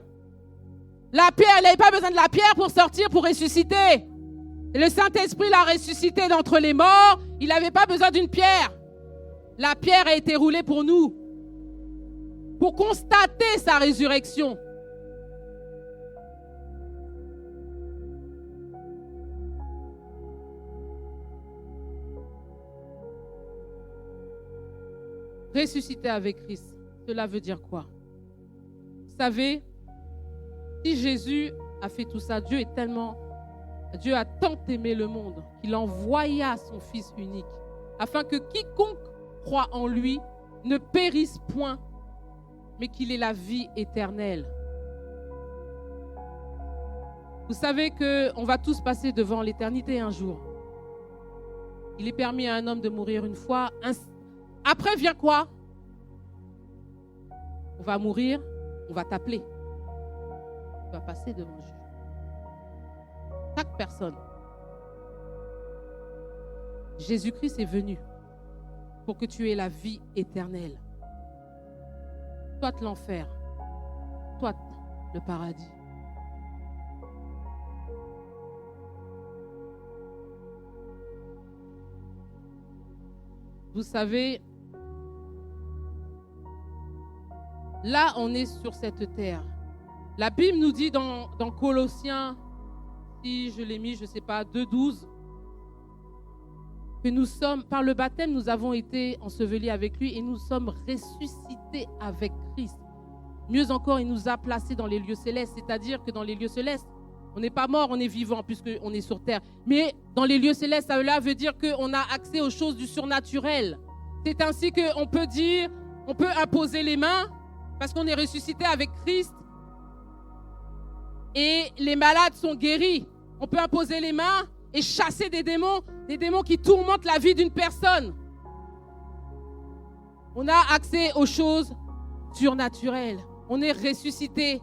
La pierre, il n'avait pas besoin de la pierre pour sortir, pour ressusciter. Et le Saint-Esprit l'a ressuscité d'entre les morts, il n'avait pas besoin d'une pierre. La pierre a été roulée pour nous, pour constater sa résurrection. Ressusciter avec Christ, cela veut dire quoi? Vous savez, si Jésus a fait tout ça, Dieu a tant aimé le monde qu'il envoya son Fils unique, afin que quiconque croit en lui ne périsse point, mais qu'il ait la vie éternelle. Vous savez qu'on va tous passer devant l'éternité un jour. Il est permis à un homme de mourir une fois. Après vient quoi? On va mourir, on va t'appeler. Tu vas passer devant le juge. Chaque personne. Jésus-Christ est venu pour que tu aies la vie éternelle. Toi l'enfer, toi le paradis. Vous savez, là, on est sur cette terre. La Bible nous dit dans Colossiens, si je l'ai mis, je ne sais pas, 2,12, que nous sommes, par le baptême, nous avons été ensevelis avec lui et nous sommes ressuscités avec Christ. Mieux encore, il nous a placés dans les lieux célestes, c'est-à-dire que dans les lieux célestes, on n'est pas mort, on est vivant puisqu'on est sur terre. Mais dans les lieux célestes, cela veut dire qu'on a accès aux choses du surnaturel. C'est ainsi qu'on peut dire, on peut imposer les mains parce qu'on est ressuscité avec Christ et les malades sont guéris. On peut imposer les mains et chasser des démons qui tourmentent la vie d'une personne. On a accès aux choses surnaturelles. On est ressuscité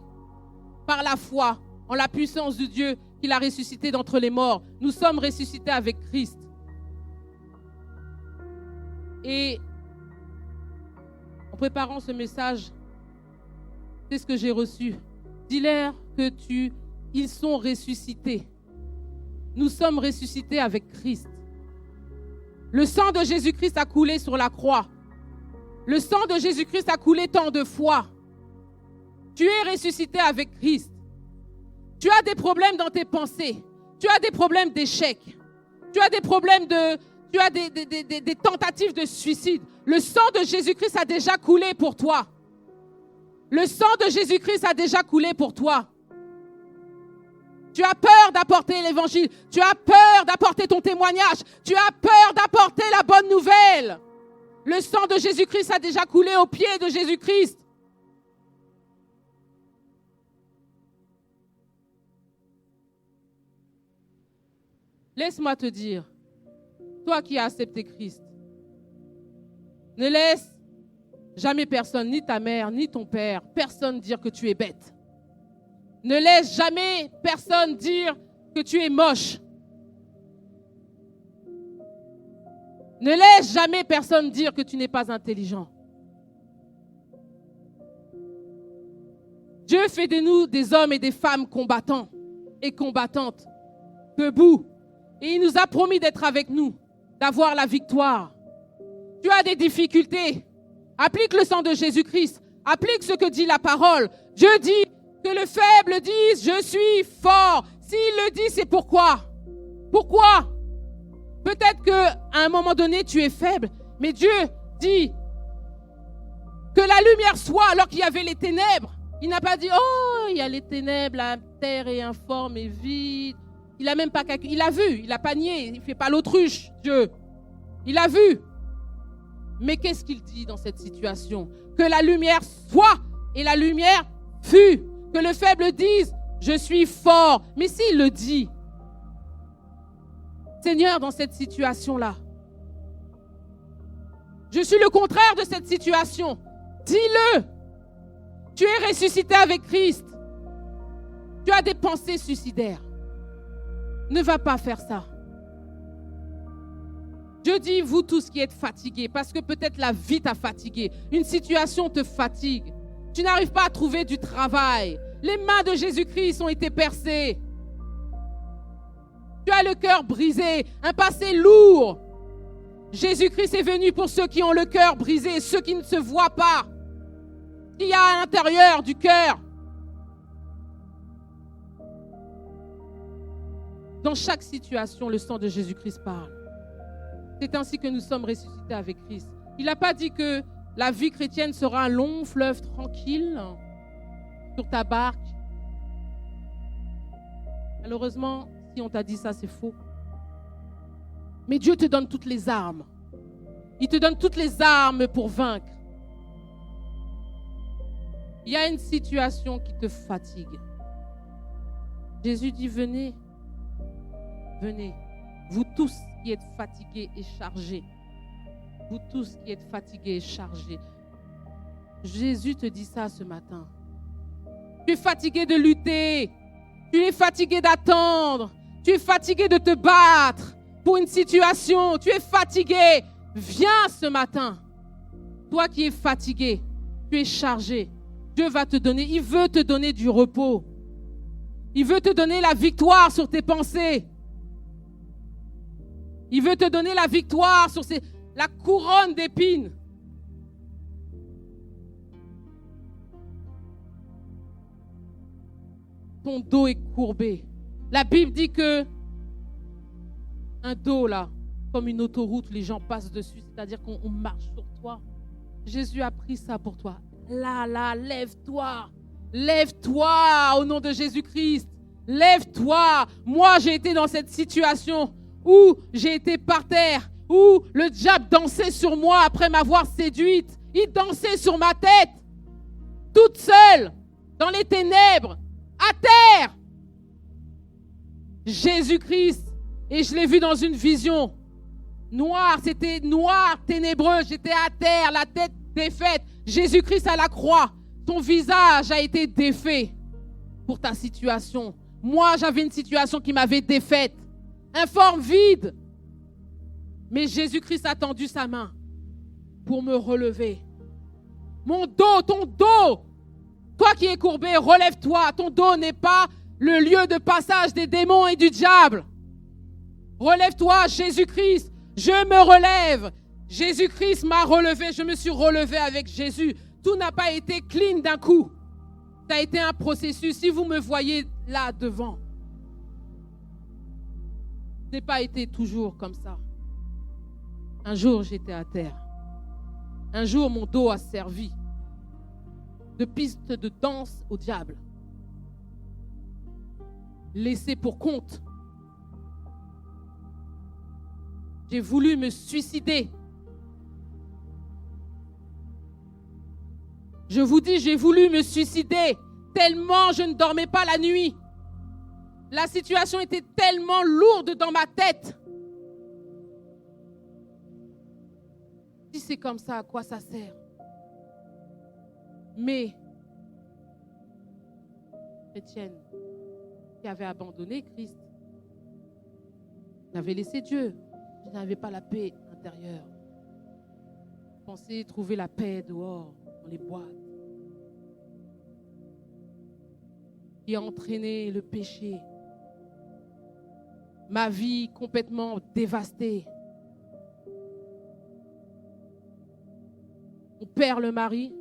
par la foi en la puissance de Dieu qu'il a ressuscité d'entre les morts. Nous sommes ressuscités avec Christ. Et en préparant ce message, c'est ce que j'ai reçu. Dis-leur ils sont ressuscités. Nous sommes ressuscités avec Christ. Le sang de Jésus-Christ a coulé sur la croix. Le sang de Jésus-Christ a coulé tant de fois. Tu es ressuscité avec Christ. Tu as des problèmes dans tes pensées. Tu as des problèmes d'échec. Tu as des problèmes tu as des tentatives de suicide. Le sang de Jésus-Christ a déjà coulé pour toi. Le sang de Jésus-Christ a déjà coulé pour toi. Tu as peur d'apporter l'évangile. Tu as peur d'apporter ton témoignage. Tu as peur d'apporter la bonne nouvelle. Le sang de Jésus-Christ a déjà coulé aux pieds de Jésus-Christ. Laisse-moi te dire, toi qui as accepté Christ, ne laisse jamais personne, ni ta mère, ni ton père, personne dire que tu es bête. Ne laisse jamais personne dire que tu es moche. Ne laisse jamais personne dire que tu n'es pas intelligent. Dieu fait de nous des hommes et des femmes combattants et combattantes, debout. Et il nous a promis d'être avec nous, d'avoir la victoire. Tu as des difficultés. Applique le sang de Jésus-Christ. Applique ce que dit la parole. Dieu dit que le faible dise « Je suis fort ». S'il le dit, c'est pourquoi? Pourquoi? Peut-être qu'à un moment donné, tu es faible. Mais Dieu dit que la lumière soit alors qu'il y avait les ténèbres. Il n'a pas dit « Oh, il y a les ténèbres, la terre est informe et vide ». Il n'a même pas calculé. Il a vu, il n'a pas nié. Il ne fait pas l'autruche, Dieu. Il a vu. Mais qu'est-ce qu'il dit dans cette situation? Que la lumière soit et la lumière fut. Que le faible dise, je suis fort. Mais s'il le dit, Seigneur, dans cette situation-là, Je suis le contraire de cette situation. Dis-le. Tu es ressuscité avec Christ. Tu as des pensées suicidaires. Ne va pas faire ça. Je dis, vous tous qui êtes fatigués, parce que peut-être la vie t'a fatigué, une situation te fatigue. Tu n'arrives pas à trouver du travail. Les mains de Jésus-Christ ont été percées. Tu as le cœur brisé, un passé lourd. Jésus-Christ est venu pour ceux qui ont le cœur brisé, ceux qui ne se voient pas. Ce qu'il y a à l'intérieur du cœur. Dans chaque situation, le sang de Jésus-Christ parle. C'est ainsi que nous sommes ressuscités avec Christ. Il n'a pas dit que la vie chrétienne sera un long fleuve tranquille sur ta barque. Malheureusement, si on t'a dit ça, c'est faux. Mais Dieu te donne toutes les armes. Il te donne toutes les armes pour vaincre. Il y a une situation qui te fatigue. Jésus dit, venez, venez, vous tous qui êtes fatigués et chargés. Vous tous qui êtes fatigués et chargés. Jésus te dit ça ce matin. Tu es fatigué de lutter. Tu es fatigué d'attendre. Tu es fatigué de te battre pour une situation. Tu es fatigué. Viens ce matin. Toi qui es fatigué, tu es chargé. Dieu va te donner, il veut te donner du repos. Il veut te donner la victoire sur tes pensées. Il veut te donner la victoire sur la couronne d'épines. Ton dos est courbé. La Bible dit que un dos là, comme une autoroute, les gens passent dessus, c'est-à-dire qu'on marche sur toi. Jésus a pris ça pour toi. Là, lève-toi. Lève-toi au nom de Jésus-Christ. Lève-toi. Moi, j'ai été dans cette situation où j'ai été par terre, où le diable dansait sur moi après m'avoir séduite. Il dansait sur ma tête, toute seule, dans les ténèbres, à terre. Jésus-Christ, et je l'ai vu dans une vision noire, c'était noir, ténébreux, j'étais à terre, la tête défaite. Jésus-Christ à la croix, ton visage a été défait pour ta situation. Moi, j'avais une situation qui m'avait défaite, informe, vide. Mais Jésus-Christ a tendu sa main pour me relever. Mon dos, ton dos, toi qui es courbé, relève-toi. Ton dos n'est pas le lieu de passage des démons et du diable. Relève-toi, Jésus-Christ, je me relève. Jésus-Christ m'a relevé, je me suis relevé avec Jésus. Tout n'a pas été clean d'un coup. Ça a été un processus. Si vous me voyez là devant, ce n'a pas été toujours comme ça. Un jour, j'étais à terre. Un jour, mon dos a servi de piste de danse au diable. Laissé pour compte. J'ai voulu me suicider. Je vous dis, j'ai voulu me suicider tellement je ne dormais pas la nuit. La situation était tellement lourde dans ma tête. Si c'est comme ça, à quoi ça sert? Mais, chrétienne qui avait abandonné Christ, n'avait laissé Dieu, je n'avais pas la paix intérieure. Je pensais trouver la paix dehors, dans les boîtes. Qui a entraîné le péché. Ma vie complètement dévastée. On perd le mari,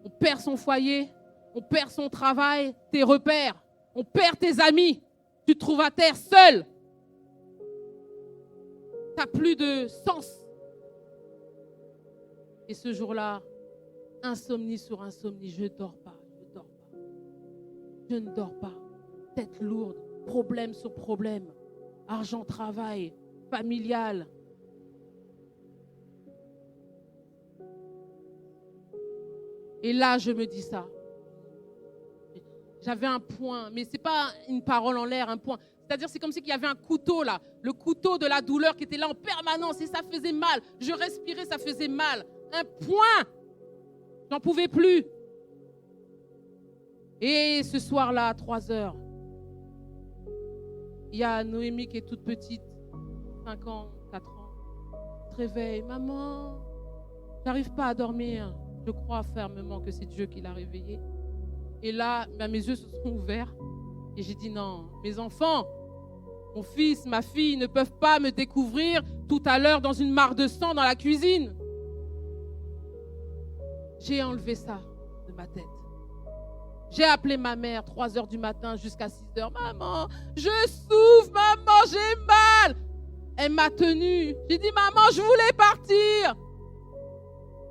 on perd son foyer, on perd son travail, tes repères, on perd tes amis. Tu te trouves à terre seul. Tu n'as plus de sens. Et ce jour-là, insomnie sur insomnie, je ne dors pas. Je ne dors pas. Tête lourde, problème sur problème. Argent, travail, familial. Et là, je me dis ça. J'avais un point, mais ce n'est pas une parole en l'air, un point. C'est-à-dire, c'est comme s'il y avait un couteau là, le couteau de la douleur qui était là en permanence et ça faisait mal. Je respirais, ça faisait mal. Un point. J'en pouvais plus. Et ce soir-là, à 3h, il y a Noémie qui est toute petite, 5 ans, 4 ans, se réveille. Maman, j'arrive pas à dormir. Je crois fermement que c'est Dieu qui l'a réveillée. Et là, mes yeux se sont ouverts et j'ai dit non, mes enfants, mon fils, ma fille ne peuvent pas me découvrir tout à l'heure dans une mare de sang dans la cuisine. J'ai enlevé ça de ma tête. J'ai appelé ma mère 3h du matin jusqu'à 6h. Maman, je souffre, maman, j'ai mal. Elle m'a tenue. J'ai dit, maman, je voulais partir.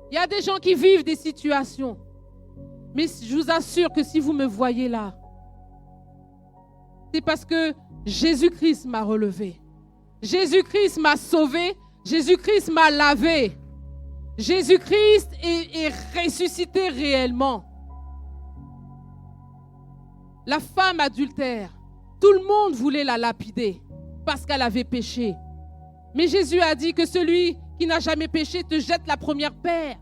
Il y a des gens qui vivent des situations. Mais je vous assure que si vous me voyez là, c'est parce que Jésus-Christ m'a relevé. Jésus-Christ m'a sauvé. Jésus-Christ m'a lavé. Jésus-Christ est ressuscité réellement. La femme adultère, tout le monde voulait la lapider parce qu'elle avait péché. Mais Jésus a dit que celui qui n'a jamais péché te jette la première pierre.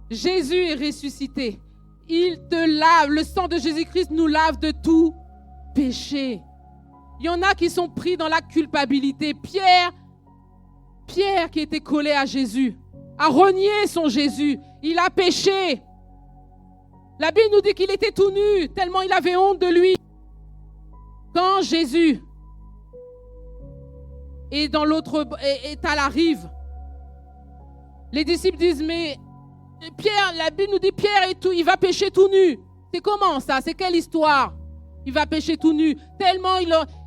Jésus est ressuscité. Il te lave. Le sang de Jésus-Christ nous lave de tout péché. Il y en a qui sont pris dans la culpabilité. Pierre qui était collé à Jésus, a renié son Jésus. Il a péché. La Bible nous dit qu'il était tout nu, tellement il avait honte de lui. Quand Jésus est à la rive, les disciples disent, mais Pierre, la Bible nous dit Pierre il va pécher tout nu. C'est comment ça? C'est quelle histoire? Il va pécher tout nu. Tellement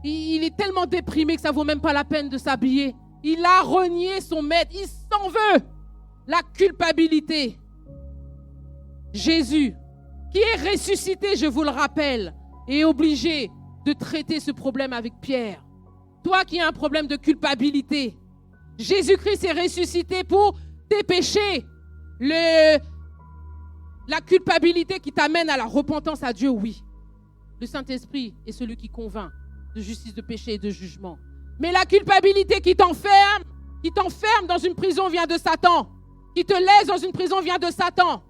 il est tellement déprimé que ça ne vaut même pas la peine de s'habiller. Il a renié son maître. Il s'en veut. La culpabilité. Jésus, qui est ressuscité, je vous le rappelle, est obligé de traiter ce problème avec Pierre. Toi qui as un problème de culpabilité, Jésus-Christ est ressuscité pour tes péchés. La culpabilité qui t'amène à la repentance à Dieu, oui. Le Saint-Esprit est celui qui convainc de justice, de péché et de jugement. Mais la culpabilité qui t'enferme dans une prison vient de Satan. Qui te laisse dans une prison vient de Satan.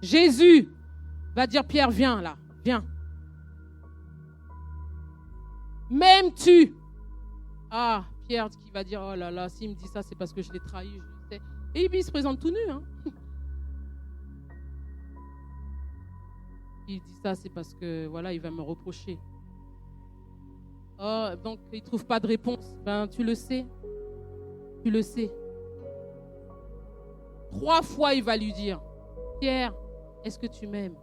Jésus va dire, Pierre, viens là, viens. M'aimes-tu? Ah, Pierre qui va dire, oh là là, s'il me dit ça, c'est parce que je l'ai trahi, je le sais. Et il se présente tout nu. Hein. Il dit ça, c'est parce que, voilà, il va me reprocher. Oh, donc, il ne trouve pas de réponse. Ben, tu le sais. Tu le sais. 3 fois, il va lui dire, Pierre, est-ce que tu m'aimes?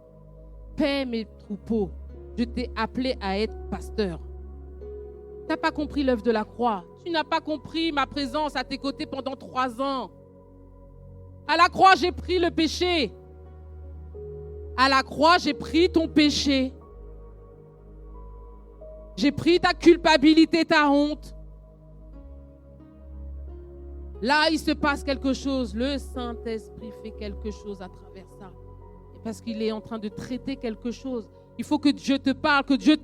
Paie mes troupeaux. Je t'ai appelé à être pasteur. Tu n'as pas compris l'œuvre de la croix. Tu n'as pas compris ma présence à tes côtés pendant 3 ans. À la croix, j'ai pris le péché. À la croix, j'ai pris ton péché. J'ai pris ta culpabilité, ta honte. Là, il se passe quelque chose. Le Saint-Esprit fait quelque chose à travers ça. Parce qu'il est en train de traiter quelque chose. Il faut que Dieu te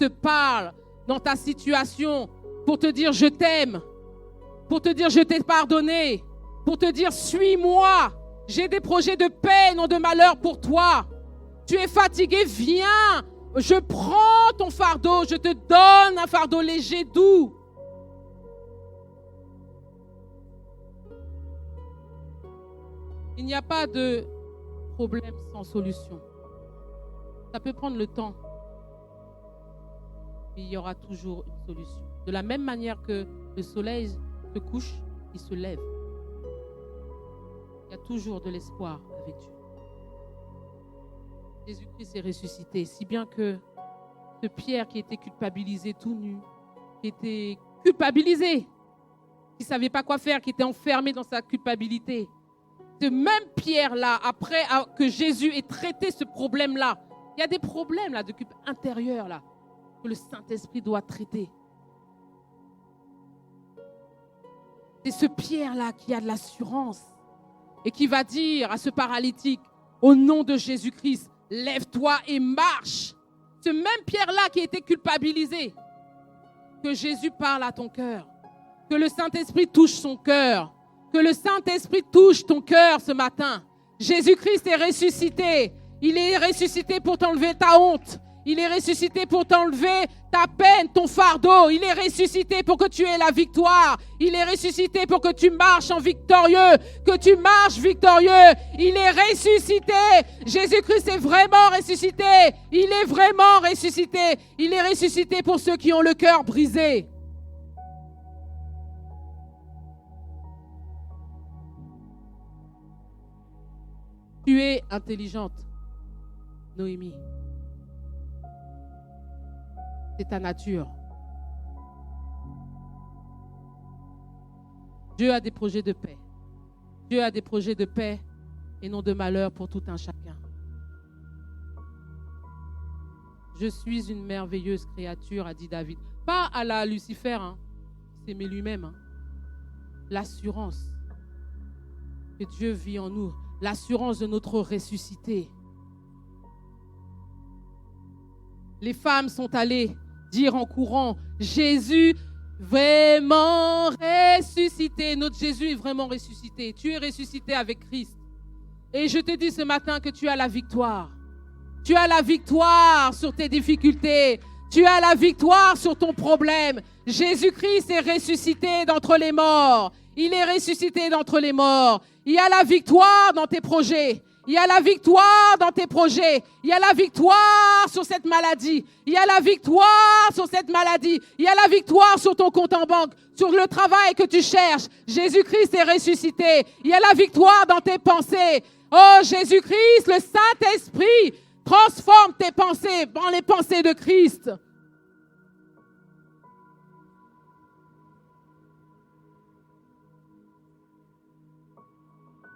parle dans ta situation pour te dire je t'aime, pour te dire je t'ai pardonné, pour te dire suis-moi. J'ai des projets de paix, non de malheur pour toi. Tu es fatigué, viens. Je prends ton fardeau, je te donne un fardeau léger, doux. Il n'y a pas de problème sans solution. Ça peut prendre le temps, mais il y aura toujours une solution. De la même manière que le soleil se couche, il se lève. Il y a toujours de l'espoir avec Dieu. Jésus-Christ est ressuscité, si bien que ce Pierre qui était culpabilisé tout nu, qui était culpabilisé, qui ne savait pas quoi faire, qui était enfermé dans sa culpabilité, ce même Pierre-là, après que Jésus ait traité ce problème-là, il y a des problèmes là, de culpabilité intérieure là, que le Saint-Esprit doit traiter. C'est ce Pierre-là qui a de l'assurance et qui va dire à ce paralytique, au nom de Jésus-Christ, Lève-toi et marche. Ce même Pierre-là qui était culpabilisé. Que Jésus parle à ton cœur. Que le Saint-Esprit touche son cœur. Que le Saint-Esprit touche ton cœur ce matin. Jésus-Christ est ressuscité. Il est ressuscité pour t'enlever ta honte. Il est ressuscité pour t'enlever ta peine, ton fardeau. Il est ressuscité pour que tu aies la victoire. Il est ressuscité pour que tu marches en victorieux. Que tu marches victorieux. Il est ressuscité. Jésus-Christ est vraiment ressuscité. Il est vraiment ressuscité. Il est ressuscité pour ceux qui ont le cœur brisé. Tu es intelligente, Noémie. C'est ta nature. Dieu a des projets de paix. Dieu a des projets de paix et non de malheur pour tout un chacun. Je suis une merveilleuse créature, a dit David. Pas à la Lucifer, hein. Il s'aimait lui-même. Hein. L'assurance que Dieu vit en nous. L'assurance de notre ressuscité. Les femmes sont allées dire en courant, Jésus vraiment ressuscité. Notre Jésus est vraiment ressuscité. Tu es ressuscité avec Christ. Et je te dis ce matin que tu as la victoire. Tu as la victoire sur tes difficultés. Tu as la victoire sur ton problème. Jésus-Christ est ressuscité d'entre les morts. Il est ressuscité d'entre les morts. Il y a la victoire dans tes projets. Il y a la victoire dans tes projets. Il y a la victoire sur cette maladie. Il y a la victoire sur cette maladie. Il y a la victoire sur ton compte en banque, sur le travail que tu cherches. Jésus-Christ est ressuscité. Il y a la victoire dans tes pensées. Oh Jésus-Christ, le Saint-Esprit transforme tes pensées en les pensées de Christ.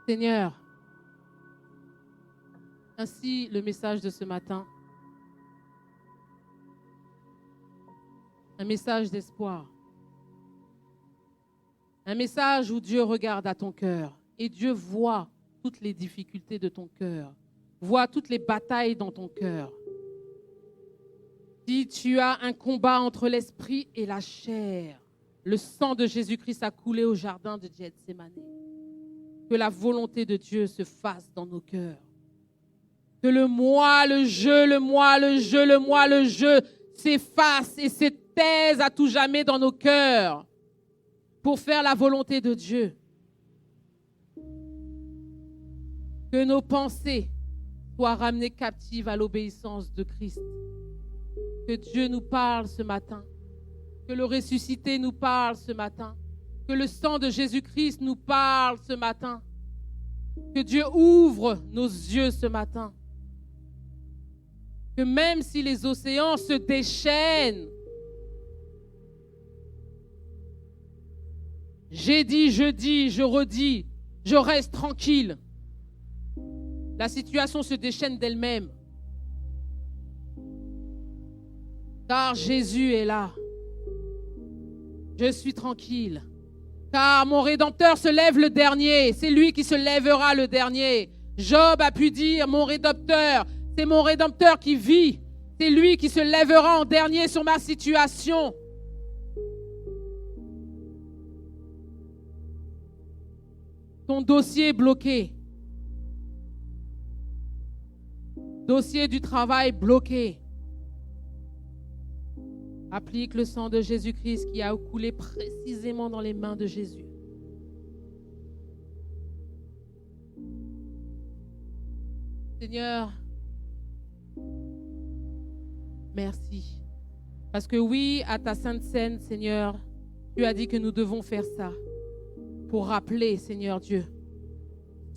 Seigneur, ainsi le message de ce matin, un message d'espoir, un message où Dieu regarde à ton cœur et Dieu voit toutes les difficultés de ton cœur, voit toutes les batailles dans ton cœur. Si tu as un combat entre l'esprit et la chair, le sang de Jésus-Christ a coulé au jardin de Gethsémani. Que la volonté de Dieu se fasse dans nos cœurs. Que le moi, le je, le moi, le je, le moi, le je s'efface et se taise à tout jamais dans nos cœurs pour faire la volonté de Dieu. Que nos pensées soient ramenées captives à l'obéissance de Christ. Que Dieu nous parle ce matin. Que le ressuscité nous parle ce matin. Que le sang de Jésus-Christ nous parle ce matin. Que Dieu ouvre nos yeux ce matin. Que même si les océans se déchaînent, j'ai dit, je dis, je redis, je reste tranquille. La situation se déchaîne d'elle-même. Car Jésus est là. Je suis tranquille. Car mon Rédempteur se lève le dernier. C'est lui qui se lèvera le dernier. Job a pu dire, mon Rédempteur, c'est mon Rédempteur qui vit. C'est lui qui se lèvera en dernier sur ma situation. Ton dossier est bloqué. Dossier du travail bloqué. Applique le sang de Jésus-Christ qui a coulé précisément dans les mains de Jésus. Seigneur, merci. Parce que oui, à ta sainte scène, Seigneur, tu as dit que nous devons faire ça pour rappeler, Seigneur Dieu,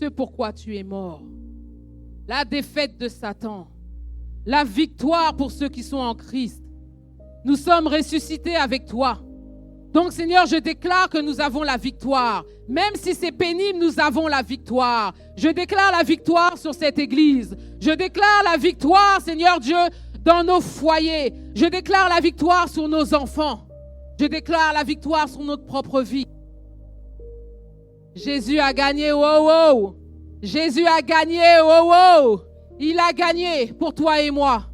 ce pourquoi tu es mort. La défaite de Satan, la victoire pour ceux qui sont en Christ. Nous sommes ressuscités avec toi. Donc, Seigneur, je déclare que nous avons la victoire. Même si c'est pénible, nous avons la victoire. Je déclare la victoire sur cette église. Je déclare la victoire, Seigneur Dieu, dans nos foyers. Je déclare la victoire sur nos enfants. Je déclare la victoire sur notre propre vie. Jésus a gagné, wow, wow. Jésus a gagné, wow, wow. Il a gagné pour toi et moi.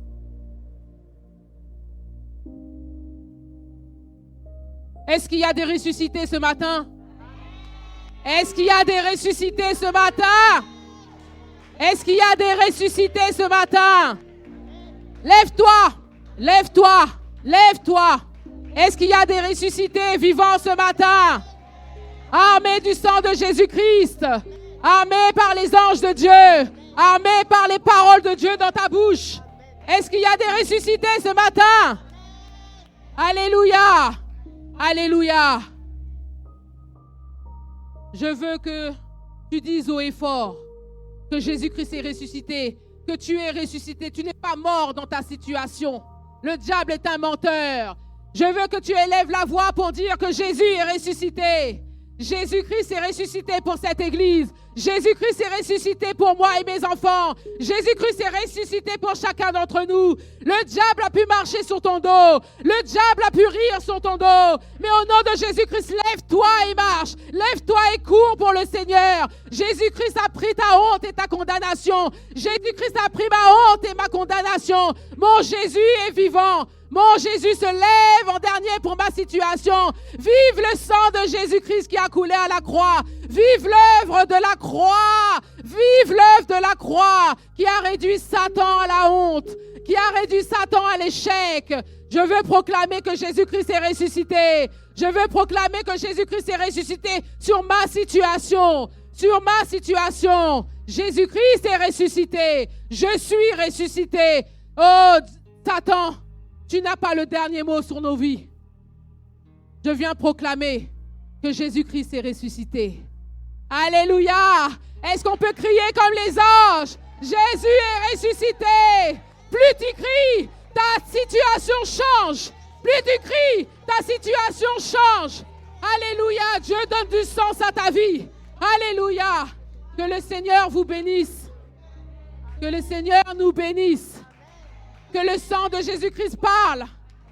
Est-ce qu'il y a des ressuscités ce matin? Est-ce qu'il y a des ressuscités ce matin? Est-ce qu'il y a des ressuscités ce matin? Lève-toi, lève-toi, lève-toi. Est-ce qu'il y a des ressuscités vivants ce matin? Armés du sang de Jésus-Christ, armés par les anges de Dieu, armés par les paroles de Dieu dans ta bouche. Est-ce qu'il y a des ressuscités ce matin? Alléluia, alléluia. Je veux que tu dises haut et fort que Jésus-Christ est ressuscité, que tu es ressuscité. Tu n'es pas mort dans ta situation. Le diable est un menteur. Je veux que tu élèves la voix pour dire que Jésus est ressuscité. Jésus-Christ est ressuscité pour cette église. Jésus-Christ est ressuscité pour moi et mes enfants. Jésus-Christ est ressuscité pour chacun d'entre nous. Le diable a pu marcher sur ton dos. Le diable a pu rire sur ton dos. Mais au nom de Jésus-Christ, lève-toi et marche. Lève-toi et cours pour le Seigneur. Jésus-Christ a pris ta honte et ta condamnation. Jésus-Christ a pris ma honte et ma condamnation. Mon Jésus est vivant. Mon Jésus se lève en dernier pour ma situation. Vive le sang de Jésus-Christ qui a coulé à la croix. Vive l'œuvre de la croix. Vive l'œuvre de la croix qui a réduit Satan à la honte, qui a réduit Satan à l'échec. Je veux proclamer que Jésus-Christ est ressuscité. Je veux proclamer que Jésus-Christ est ressuscité sur ma situation. Sur ma situation. Jésus-Christ est ressuscité. Je suis ressuscité. Oh, Satan, tu n'as pas le dernier mot sur nos vies. Je viens proclamer que Jésus-Christ est ressuscité. Alléluia! Est-ce qu'on peut crier comme les anges? Jésus est ressuscité! Plus tu cries, ta situation change. Plus tu cries, ta situation change. Alléluia! Dieu donne du sens à ta vie. Alléluia! Que le Seigneur vous bénisse. Que le Seigneur nous bénisse. Que le sang de Jésus-Christ parle,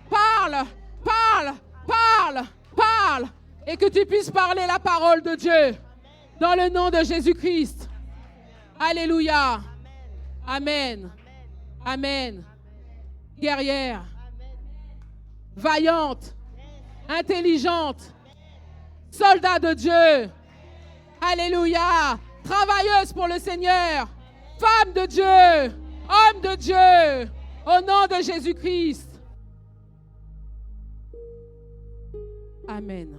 parle, parle, parle, parle. Et que tu puisses parler la parole de Dieu. Dans le nom de Jésus-Christ. Alléluia. Amen. Amen. Guerrière. Vaillante. Intelligente. Soldat de Dieu. Alléluia. Travailleuse pour le Seigneur. Femme de Dieu. Homme de Dieu. Au nom de Jésus-Christ. Amen.